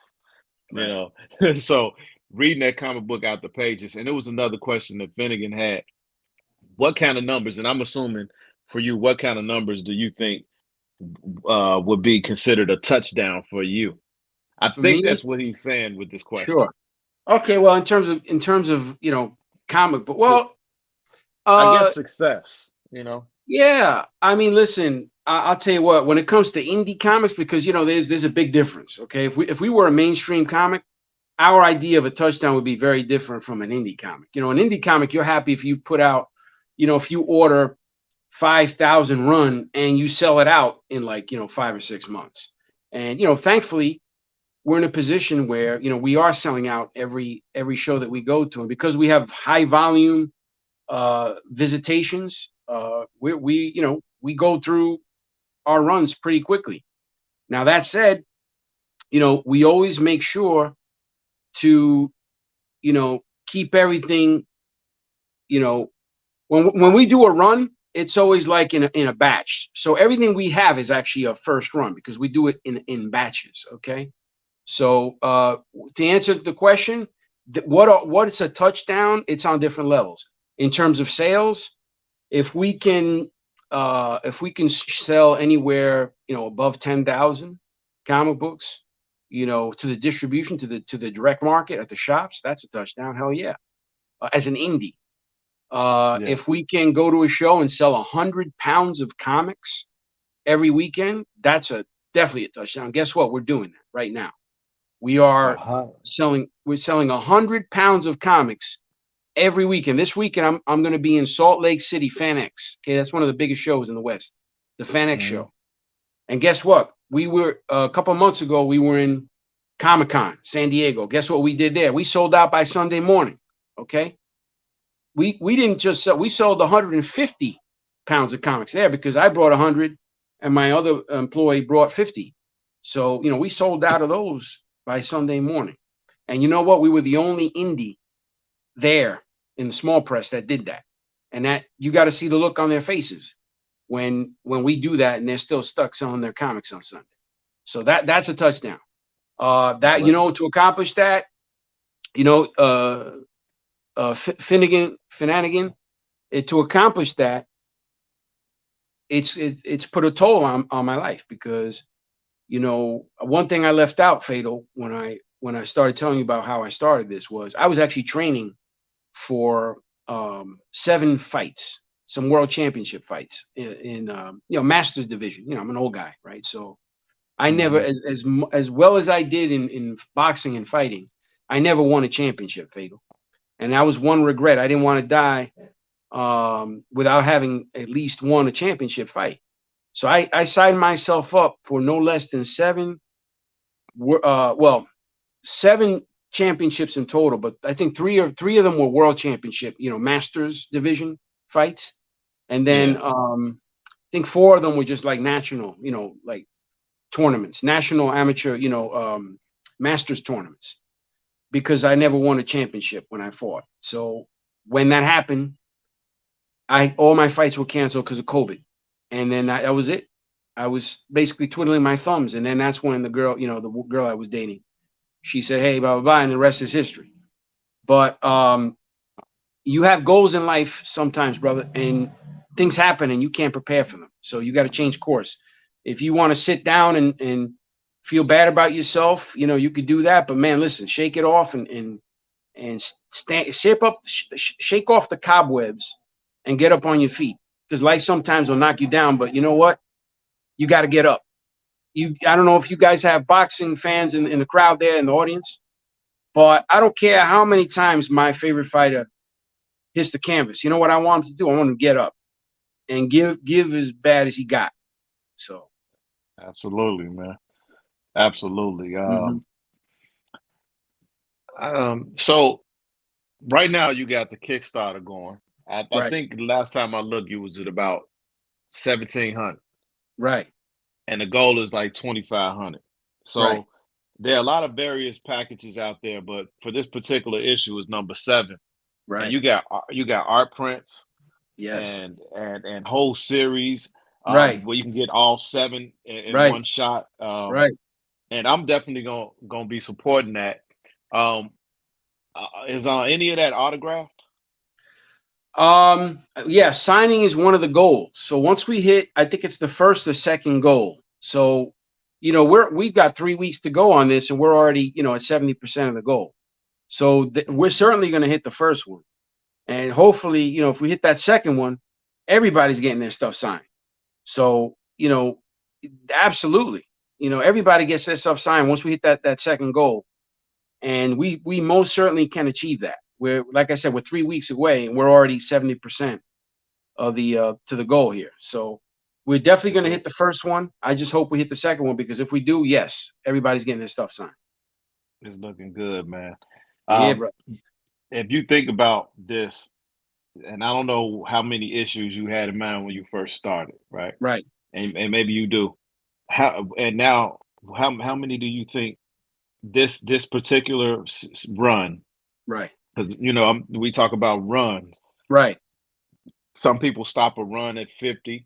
Speaker 3: So reading that comic book out the pages. And it was another question that Finnegan had. What kind of numbers, and I'm assuming for you, what kind of numbers do you think would be considered a touchdown for you? I think that's what he's saying with this question.
Speaker 4: Sure. Okay. Well, in terms of comic book, well,
Speaker 3: I guess success.
Speaker 4: Yeah. I mean, listen, I'll tell you what. When it comes to indie comics, because there's a big difference. Okay, if we were a mainstream comic, our idea of a touchdown would be very different from an indie comic. An indie comic, you're happy if you put out, if you order 5,000 run and you sell it out in 5 or 6 months. And thankfully, we're in a position where we are selling out every show that we go to, and because we have high volume visitations, we go through our runs pretty quickly. Now that said, we always make sure to, keep everything, when we do a run, it's always like in a batch. So everything we have is actually a first run because we do it in batches. Okay. So to answer the question, what is a touchdown? It's on different levels in terms of sales. If we can sell anywhere above 10,000 comic books, to the distribution, to the direct market at the shops, that's a touchdown. Hell yeah. As an indie,
Speaker 3: Yeah.
Speaker 4: if we can go to a show and sell 100 pounds of comics every weekend, that's definitely a touchdown. Guess what? We're doing that right now. We are we're selling 100 pounds of comics every weekend. This weekend, I'm going to be in Salt Lake City, FanX. Okay, that's one of the biggest shows in the West, the FanX show. And guess what? We were a couple of months ago. We were in Comic-Con, San Diego. Guess what we did there? We sold out by Sunday morning. Okay, we didn't just sell. We sold 150 pounds of comics there because I brought 100, and my other employee brought 50. So we sold out of those by Sunday morning. And you know what? We were the only indie there in the small press that did that. And that you got to see the look on their faces when we do that and they're still stuck selling their comics on Sunday. So that's a touchdown. To accomplish that, Finnegan, to accomplish that, it's put a toll on my life because one thing I left out, Fatal, when I started telling you about how I started this was I was actually training for 7 fights, some world championship fights in Masters division. I'm an old guy, right? So I never, as well as I did in boxing and fighting, I never won a championship, Fatal. And that was one regret. I didn't want to die without having at least won a championship fight. So I signed myself up for no less than 7 championships in total, but I think three of them were world championship, Masters division fights. And then I think 4 of them were just like national, like tournaments, national amateur, Masters tournaments, because I never won a championship when I fought. So when that happened, all my fights were canceled because of COVID. And then that was it. I was basically twiddling my thumbs. And then that's when the girl, the girl I was dating, she said, hey, blah, blah, blah, and the rest is history. But you have goals in life sometimes, brother, and things happen and you can't prepare for them. So you got to change course. If you want to sit down and feel bad about yourself, you could do that. But man, listen, shake it off and shake off the cobwebs and get up on your feet, because life sometimes will knock you down. But you know what? You got to get up. I don't know if you guys have boxing fans in the crowd there in the audience, but I don't care how many times my favorite fighter hits the canvas. You know what I want him to do? I want him to get up and give as bad as he got. So
Speaker 3: Absolutely, man. Absolutely. So right now you got the Kickstarter going. I
Speaker 4: right,
Speaker 3: think the last time I looked, you was at about 1,700,
Speaker 4: right,
Speaker 3: and the goal is like 2,500.
Speaker 4: right,
Speaker 3: So there are a lot of various packages out there, but for this particular issue is number 7, and
Speaker 4: right.
Speaker 3: you got art prints
Speaker 4: Yes.
Speaker 3: and whole series
Speaker 4: Right,
Speaker 3: where you can get all 7 in
Speaker 4: right,
Speaker 3: one shot.
Speaker 4: right.
Speaker 3: And I'm definitely gonna be supporting that. Um, is any of that autographed?
Speaker 4: Yeah, signing is one of the goals. So once we hit, I think it's the first or second goal. So, we've got 3 weeks to go on this, and we're already, at 70% of the goal. So we're certainly going to hit the first one, and hopefully, if we hit that second one, everybody's getting their stuff signed. So, absolutely, everybody gets their stuff signed once we hit that second goal, and we most certainly can achieve that. We're, like I said, we're 3 weeks away, and we're already 70% of the to the goal here. So we're definitely going to hit the first one. I just hope we hit the second one, because if we do, yes, everybody's getting their stuff signed.
Speaker 3: It's looking good, man.
Speaker 4: Yeah,
Speaker 3: Um,
Speaker 4: bro.
Speaker 3: if you think about this, and I don't know how many issues you had in mind when you first started, right?
Speaker 4: Right.
Speaker 3: And maybe you do. how and now how many do you think this particular run?
Speaker 4: Right.
Speaker 3: Because we talk about runs.
Speaker 4: Right.
Speaker 3: Some people stop a run at 50,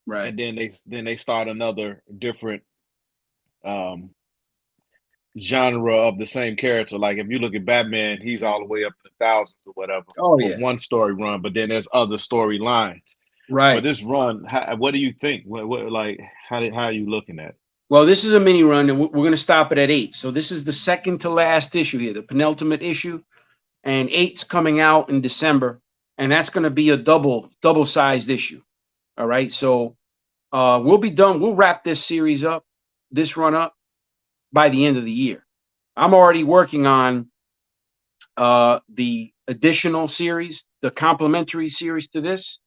Speaker 4: Right.
Speaker 3: and then they start another different um genre of the same character. Like if you look at Batman, he's all the way up in the thousands or whatever
Speaker 4: Oh
Speaker 3: for
Speaker 4: yeah.
Speaker 3: one story run, but then there's other storylines. For
Speaker 4: Right.
Speaker 3: this run, what do you think? What like how are you looking at it?
Speaker 4: Well, this is a mini run, and we're going to stop it at 8. So this is the second to last issue here, the penultimate issue, and 8's coming out in December, and that's going to be a double sized issue. All right. So we'll be done. We'll wrap this series up, this run up, by the end of the year. I'm already working on the additional series, the complementary series to this,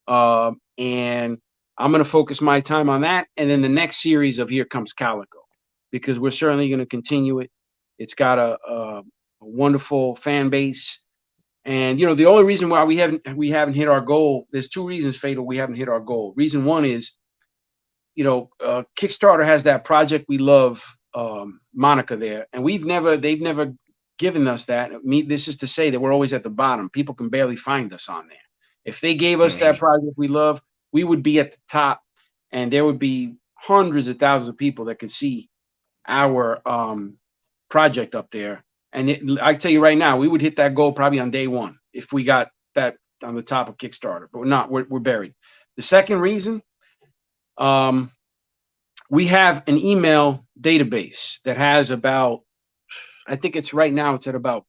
Speaker 4: and I'm going to focus my time on that, and then the next series of Here Comes Calico, because we're certainly going to continue it. It's got a wonderful fan base, and the only reason why we haven't hit our goal. There's two reasons, Fatal, we haven't hit our goal. Reason one is, Kickstarter has that Project We Love moniker there, and they've never given us that. This is to say that we're always at the bottom. People can barely find us on there. If they gave us that Project We Love, we would be at the top, and there would be hundreds of thousands of people that could see our project up there. And I tell you right now, we would hit that goal probably on day one if we got that on the top of Kickstarter, but we're not. We're buried. The second reason, we have an email database that has about, I think it's right now, it's at about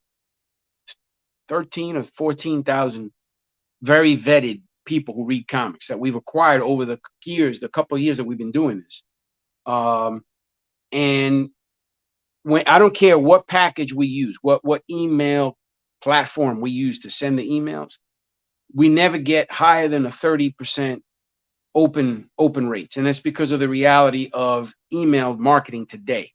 Speaker 4: 13 or 14,000 very vetted people who read comics that we've acquired over the years, the couple of years that we've been doing this. And when I don't care what package we use, what email platform we use to send the emails, we never get higher than a 30% open rates. And that's because of the reality of email marketing today.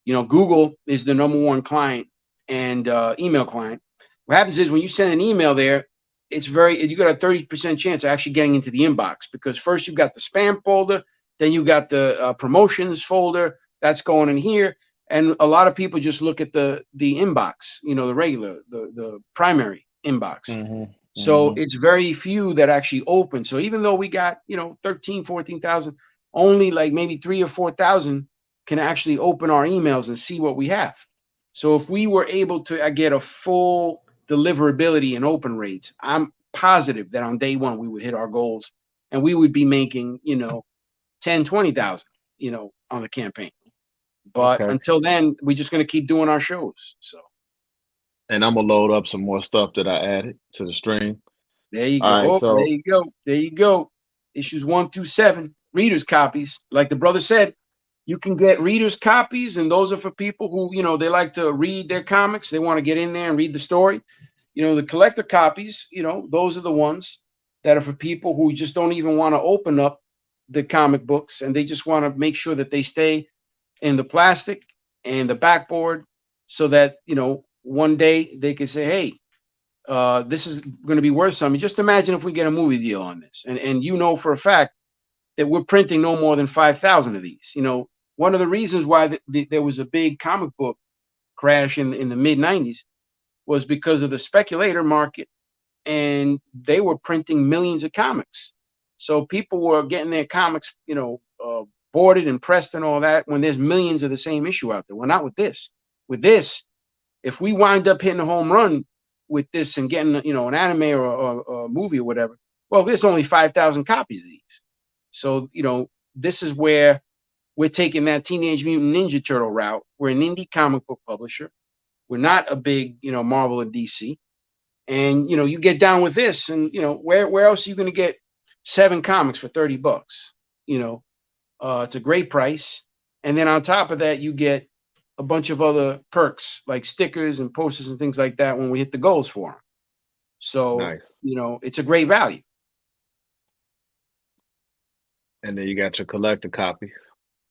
Speaker 4: Google is the #1 client and email client. What happens is when you send an email there, you got a 30% chance of actually getting into the inbox, because first you've got the spam folder, then you got the promotions folder that's going in here. And a lot of people just look at the inbox, the regular, the primary inbox. So it's very few that actually open. So even though we got, 13, 14,000, only like maybe 3 or 4,000 can actually open our emails and see what we have. So if we were able to get a full deliverability and open rates, I'm positive that on day one we would hit our goals, and we would be making 10, 20,000 on the campaign. But until then, we're just going to keep doing our shows. So,
Speaker 3: and I'm gonna load up some more stuff that I added to the stream.
Speaker 4: There you go.
Speaker 3: All right, so
Speaker 4: there you go. Issues 1 through 7, readers copies. Like the brother said, you can get readers copies, and those are for people who, they like to read their comics. They want to get in there and read the story. The collector copies, those are the ones that are for people who just don't even want to open up the comic books, and they just want to make sure that they stay in the plastic and the backboard, so that, one day they could say, hey, this is going to be worth something. Just imagine if we get a movie deal on this, and for a fact that we're printing no more than 5,000 of these. One of the reasons why there was a big comic book crash in the mid 90s was because of the speculator market, and they were printing millions of comics. So people were getting their comics, boarded and pressed and all that, when there's millions of the same issue out there. Well, not with this. With this, if we wind up hitting a home run with this and getting, an anime or a movie or whatever, well, there's only 5,000 copies of these. So, this is where we're taking that Teenage Mutant Ninja Turtle route. We're an indie comic book publisher. We're not a big, Marvel or DC. And, you get down with this, and, where else are you going to get 7 comics for $30? It's a great price. And then on top of that, you get a bunch of other perks like stickers and posters and things like that when we hit the goals for them. So,
Speaker 3: nice.
Speaker 4: It's a great value.
Speaker 3: And then you got your collector copies.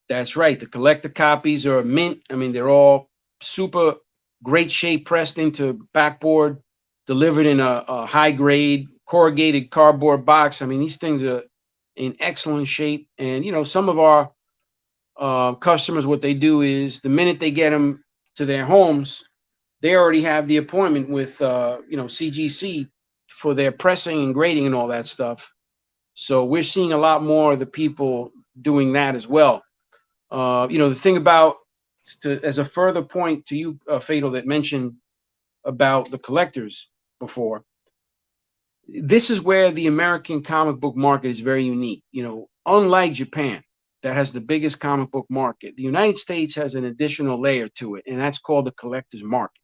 Speaker 4: That's right. The collector copies are mint. I mean, they're all super great shape, pressed into backboard, delivered in a high grade corrugated cardboard box. I mean, these things are in excellent shape. And, some of our customers, what they do is the minute they get them to their homes, they already have the appointment with CGC for their pressing and grading and all that stuff. So we're seeing a lot more of the people doing that as well. The thing about, as a further point to you, Fatal, that mentioned about the collectors before, this is where the American comic book market is very unique. Unlike Japan, that has the biggest comic book market, the United States has an additional layer to it, and that's called the collector's market.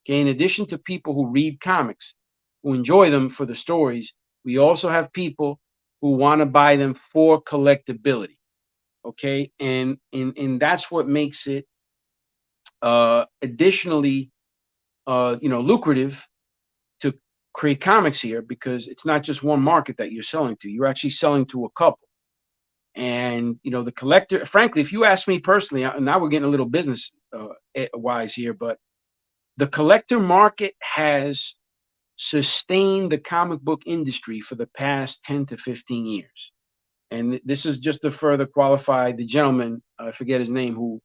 Speaker 4: Okay, in addition to people who read comics, who enjoy them for the stories, we also have people who want to buy them for collectability. Okay, and that's what makes it additionally lucrative to create comics here, because it's not just one market that you're selling to. You're actually selling to a couple. And the collector, frankly, if you ask me personally, now we're getting a little business wise here, but the collector market has sustained the comic book industry for the past 10 to 15 years. And this is just to further qualify the gentleman, I forget his name, who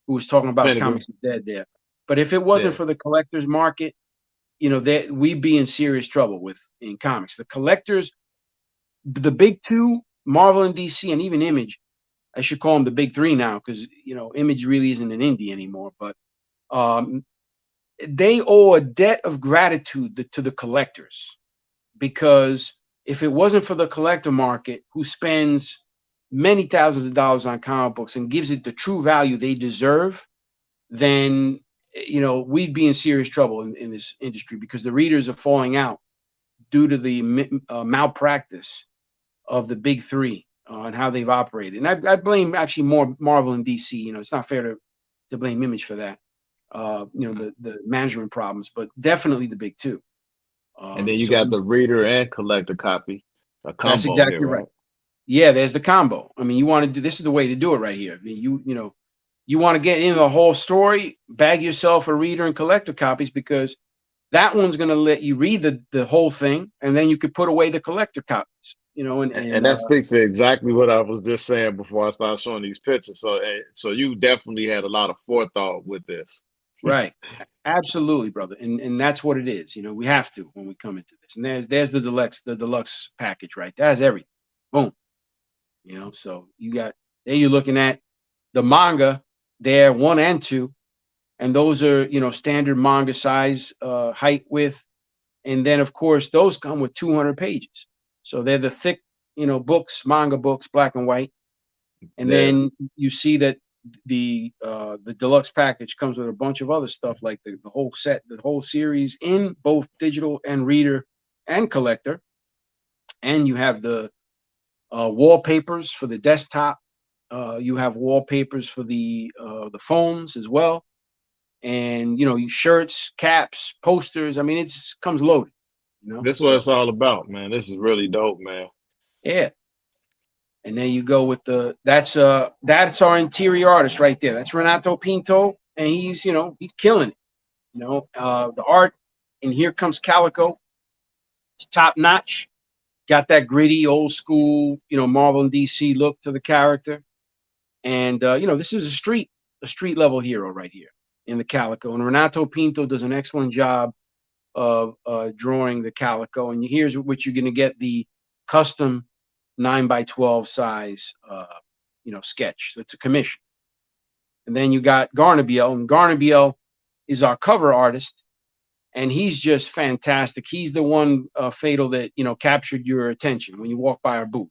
Speaker 4: was talking about
Speaker 3: Finnegan.
Speaker 4: comics is dead there. But if it wasn't for the collector's market, we'd be in serious trouble in comics. The collectors, the big two, Marvel and DC, and even Image, I should call them the big three now, because Image really isn't an indie anymore. But they owe a debt of gratitude to the collectors, because if it wasn't for the collector market, who spends many thousands of dollars on comic books and gives it the true value they deserve, then we'd be in serious trouble in this industry, because the readers are falling out due to the malpractice of the big three on how they've operated. And I blame actually more Marvel and DC. It's not fair to blame Image for that. The management problems, but definitely the big two.
Speaker 3: And then you got the reader and collector copy, a combo.
Speaker 4: That's exactly
Speaker 3: here, right?
Speaker 4: Yeah, there's the combo. I mean, you want to do, this is the way to do it right here. I mean, you want to get into the whole story, bag yourself a reader and collector copies, because that one's going to let you read the whole thing, and then you could put away the collector copies. And
Speaker 3: that speaks to exactly what I was just saying before I started showing these pictures. So you definitely had a lot of forethought with this.
Speaker 4: Right. Absolutely, brother. And that's what it is. We have to when we come into this. And there's the deluxe package, right? That has everything. Boom. So you're looking at the manga there, 1 and 2, and those are standard manga size, height, width, and then of course those come with 200 pages. So they're the thick, books, manga books, black and white. And then you see that the deluxe package comes with a bunch of other stuff, like the whole set, the whole series in both digital and reader and collector. And you have the wallpapers for the desktop. You have wallpapers for the phones as well. And shirts, caps, posters. I mean, it comes loaded.
Speaker 3: This is what it's all about, man. This is really dope, man.
Speaker 4: Yeah. And then you go with that's our interior artist right there. That's Renato Pinto, and he's killing it. The art, and here comes Calico. It's top notch. Got that gritty, old school, Marvel and DC look to the character. And this is a street level hero right here in the Calico. And Renato Pinto does an excellent job of drawing the Calico. And here's what you're going to get: the custom 9x12 size, sketch. So it's a commission. And then you got Garnabiel, and Garnabiel is our cover artist, and he's just fantastic. He's the one, Fatal, that captured your attention when you walk by our booth.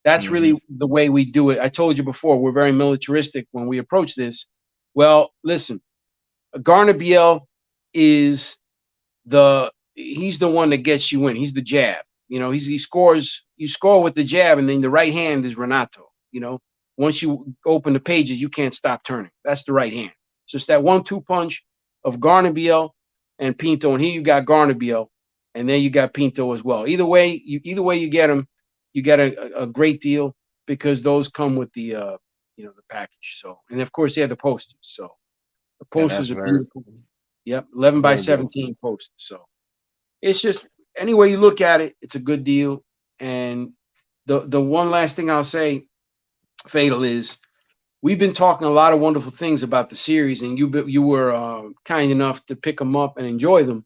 Speaker 4: That's really the way we do it. I told you before, we're very militaristic when we approach this. Well, listen, Garnabiel is he's the one that gets you in. He's the jab. He scores. You score with the jab, and then the right hand is Renato. Once you open the pages, you can't stop turning. That's the right hand. So it's that 1-2 punch of Garnabiel and Pinto, and here you got Garnabiel, and then you got Pinto as well. Either way you get them, you get a great deal, because those come with the the package. So, and of course they have the posters. So the posters are beautiful. Yep, 11x17 posters. So it's just, any way you look at it, it's a good deal. And the one last thing I'll say, Fatal, is we've been talking a lot of wonderful things about the series, and you were kind enough to pick them up and enjoy them.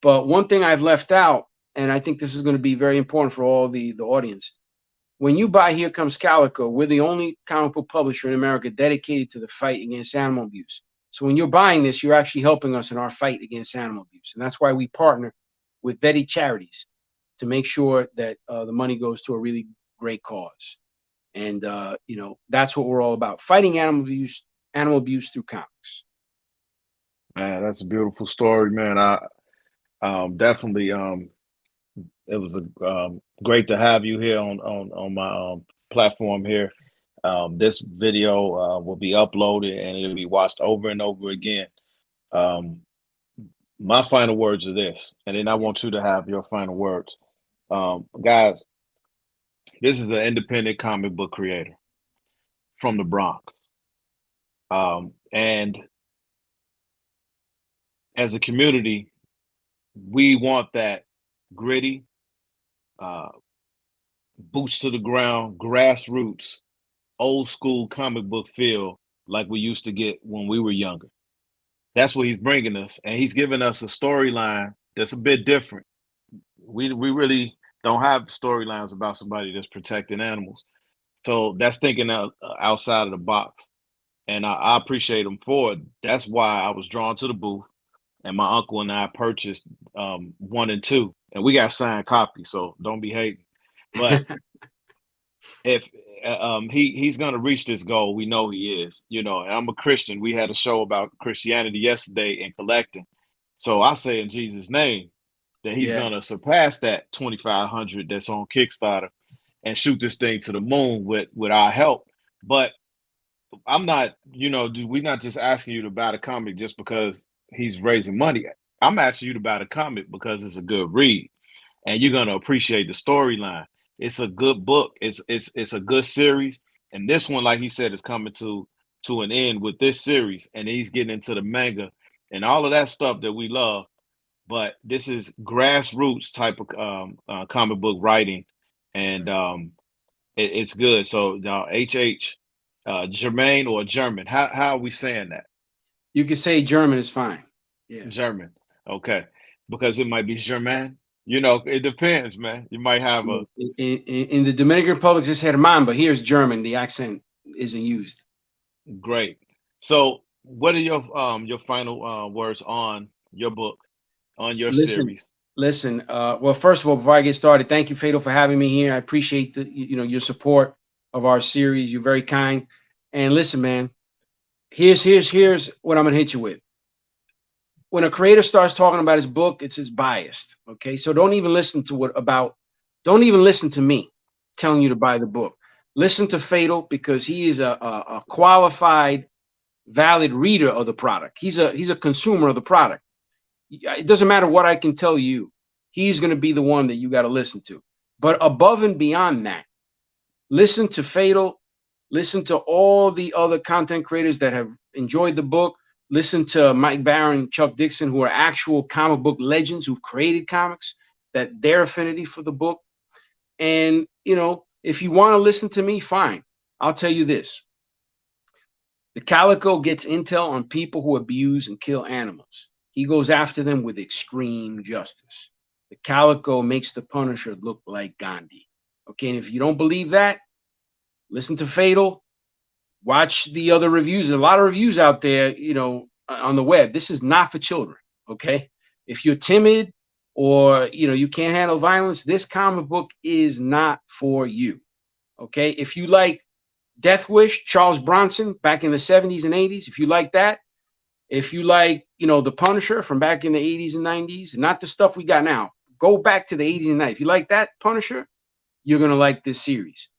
Speaker 4: But one thing I've left out, and I think this is going to be very important for all the audience. When you buy Here Comes Calico, we're the only comic book publisher in America dedicated to the fight against animal abuse. So when you're buying this, you're actually helping us in our fight against animal abuse. And that's why we partner with Vetty Charities to make sure that the money goes to a really great cause. And, you know, that's what we're all about, fighting animal abuse through comics.
Speaker 3: Man, that's a beautiful story, man. I definitely it was great to have you here on my platform here. This video will be uploaded and it'll be watched over and over again. My final words are this, and then I want you to have your final words. Guys, this is an independent comic book creator from the Bronx. And as a community, we want that gritty, boots to the ground, grassroots, old school comic book feel like we used to get when we were younger. That's what he's bringing us, and he's giving us a storyline that's a bit different. We really don't have storylines about somebody that's protecting animals, so that's thinking outside of the box, and I appreciate him for it. That's why I was drawn to the booth, and my uncle and I purchased 1 and 2, and we got signed copies, so don't be hating. But if he's gonna reach this goal, we know he is, you know. And I'm a Christian. We had a show about Christianity yesterday and collecting. So I say in Jesus' name that he's gonna surpass that 2,500 that's on Kickstarter and shoot this thing to the moon with our help. But I'm not, you know, we're not just asking you to buy the comic just because he's raising money. I'm asking you to buy the comic because it's a good read and you're gonna appreciate the storyline. It's a good book. It's a good series, and this one, like he said, is coming to an end with this series, and he's getting into the manga and all of that stuff that we love. But this is grassroots type of comic book writing, and it's good. So HH, Jermaine or German? How are we saying that?
Speaker 4: You can say German is fine. Yeah,
Speaker 3: German. Okay, because it might be Germain. You know, it depends, man. You might have a
Speaker 4: in the Dominican Republic, it's Herman, but here's German. The accent isn't used.
Speaker 3: great. So, what are your final words on your book, on your series?
Speaker 4: Listen. Well, first of all, before I get started, thank you, Fatal, for having me here. I appreciate your support of our series. You're very kind. And listen, man, here's what I'm gonna hit you with. When a creator starts talking about his book, it's biased. Okay, so don't even listen to me telling you to buy the book. Listen to Fatal, because he is a qualified, valid reader of the product. He's a consumer of the product. It doesn't matter what I can tell you. He's going to be the one that you got to listen to. But above and beyond that, listen to Fatal. Listen to all the other content creators that have enjoyed the book. Listen to Mike Barron, Chuck Dixon, who are actual comic book legends who've created comics, that their affinity for the book. And, you know, if you want to listen to me, fine. I'll tell you this. The Calico gets intel on people who abuse and kill animals. He goes after them with extreme justice. The Calico makes the Punisher look like Gandhi. Okay, and if you don't believe that, listen to Fatal. Watch the other reviews. There's a lot of reviews out there, you know, on the web. This is not for children, okay? If you're timid or, you know, you can't handle violence, this comic book is not for you, okay? If you like Death Wish, Charles Bronson back in the 70s and 80s, if you like that, if you like, you know, the Punisher from back in the 80s and 90s, not the stuff we got now, go back to the 80s and 90s. If you like that Punisher, you're going to like this series,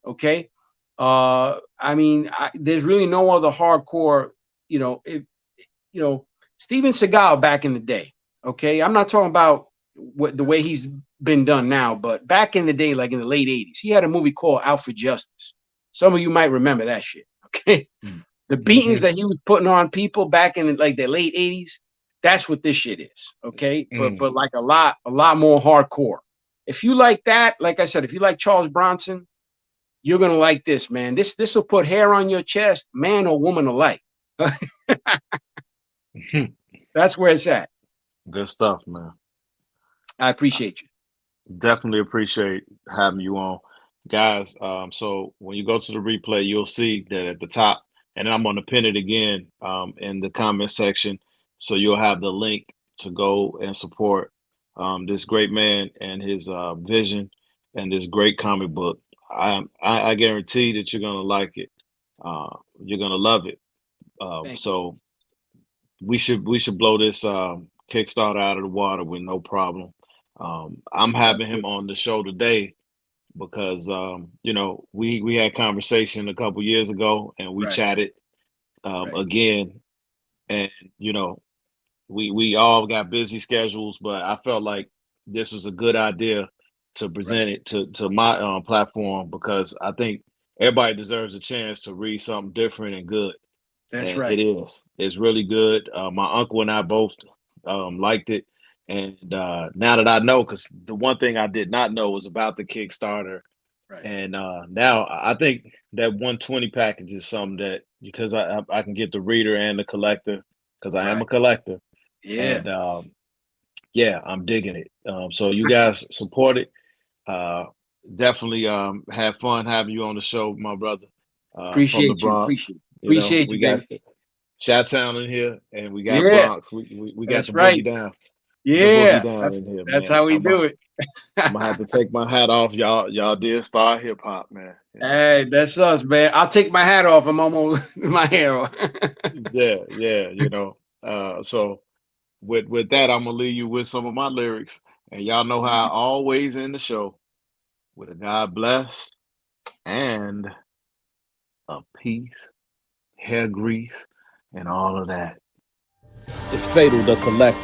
Speaker 4: okay? I mean, there's really no other hardcore, you know, Steven Seagal back in the day. Okay. I'm not talking about the way he's been done now, but back in the day, like in the late 80s, he had a movie called Out for Justice. Some of you might remember that shit. Okay. The beatings that he was putting on people back in like the late 80s, that's what this shit is. Okay. But like a lot more hardcore. If you like that, like I said, if you like Charles Bronson, you're gonna like this, man. This will put hair on your chest, man or woman alike. That's where it's at.
Speaker 3: Good stuff, man.
Speaker 4: I appreciate you.
Speaker 3: Definitely appreciate having you on, guys. So when you go to the replay, you'll see that at the top, and I'm going to pin it again in the comment section, so you'll have the link to go and support this great man and his vision and this great comic book. I guarantee that you're gonna like it. You're gonna love it. So we should blow this Kickstarter out of the water with no problem. I'm having him on the show today because you know, we had conversation a couple years ago and we chatted again, and you know, we all got busy schedules, but I felt like this was a good idea to present it to my platform, because I think everybody deserves a chance to read something different and good.
Speaker 4: That's
Speaker 3: And
Speaker 4: right.
Speaker 3: it is. It's really good. My uncle and I both liked it. And now that I know, because the one thing I did not know was about the Kickstarter. And now I think that 120 package is something that, because I can get the reader and the collector, because I am a collector.
Speaker 4: Yeah.
Speaker 3: And yeah, I'm digging it. So you guys support it. Definitely have fun having you on the show, my brother.
Speaker 4: Appreciate
Speaker 3: from the Bronx.
Speaker 4: Appreciate
Speaker 3: we
Speaker 4: you,
Speaker 3: got
Speaker 4: baby.
Speaker 3: Chi-Town in here, and we got Bronx. We got the boogie down. The boogie down in here,
Speaker 4: that's
Speaker 3: man.
Speaker 4: how we do it.
Speaker 3: I'm gonna have to take my hat off. Y'all did start hip hop, man.
Speaker 4: Hey, that's us, man. I'll take my hat off. I'm almost my hair off.
Speaker 3: Yeah, you know. So with that, I'm gonna leave you with some of my lyrics, and y'all know how I always end the show with a God bless and a peace, hair grease, and all of that.
Speaker 1: It's Fatal the Collector.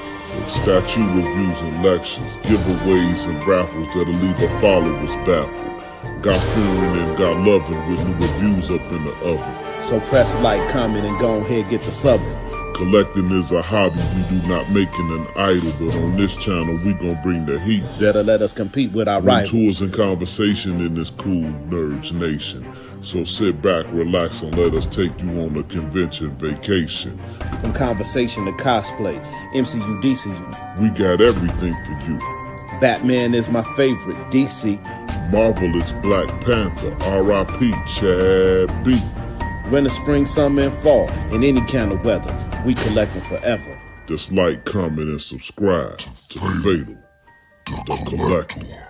Speaker 2: Statue reviews and lectures, giveaways and raffles that'll leave the followers baffled. Got fearing and got loving with new reviews up in the oven.
Speaker 1: So press like, comment, and go ahead get the subbing.
Speaker 2: Collecting is a hobby, we do not make it an idol, but on this channel we gon' bring the heat.
Speaker 1: That'll let us compete with our rivals.
Speaker 2: Tours and conversation in this cool nerds nation. So sit back, relax, and let us take you on a convention vacation.
Speaker 1: From conversation to cosplay, MCU, DCU.
Speaker 2: We got everything for you.
Speaker 1: Batman is my favorite, DC.
Speaker 2: Marvel is Black Panther, R.I.P. Chad B.
Speaker 1: Winter, spring, summer, and fall, in any kind of weather, we collecting forever.
Speaker 2: Just like, comment, and subscribe to Fatal the Collector.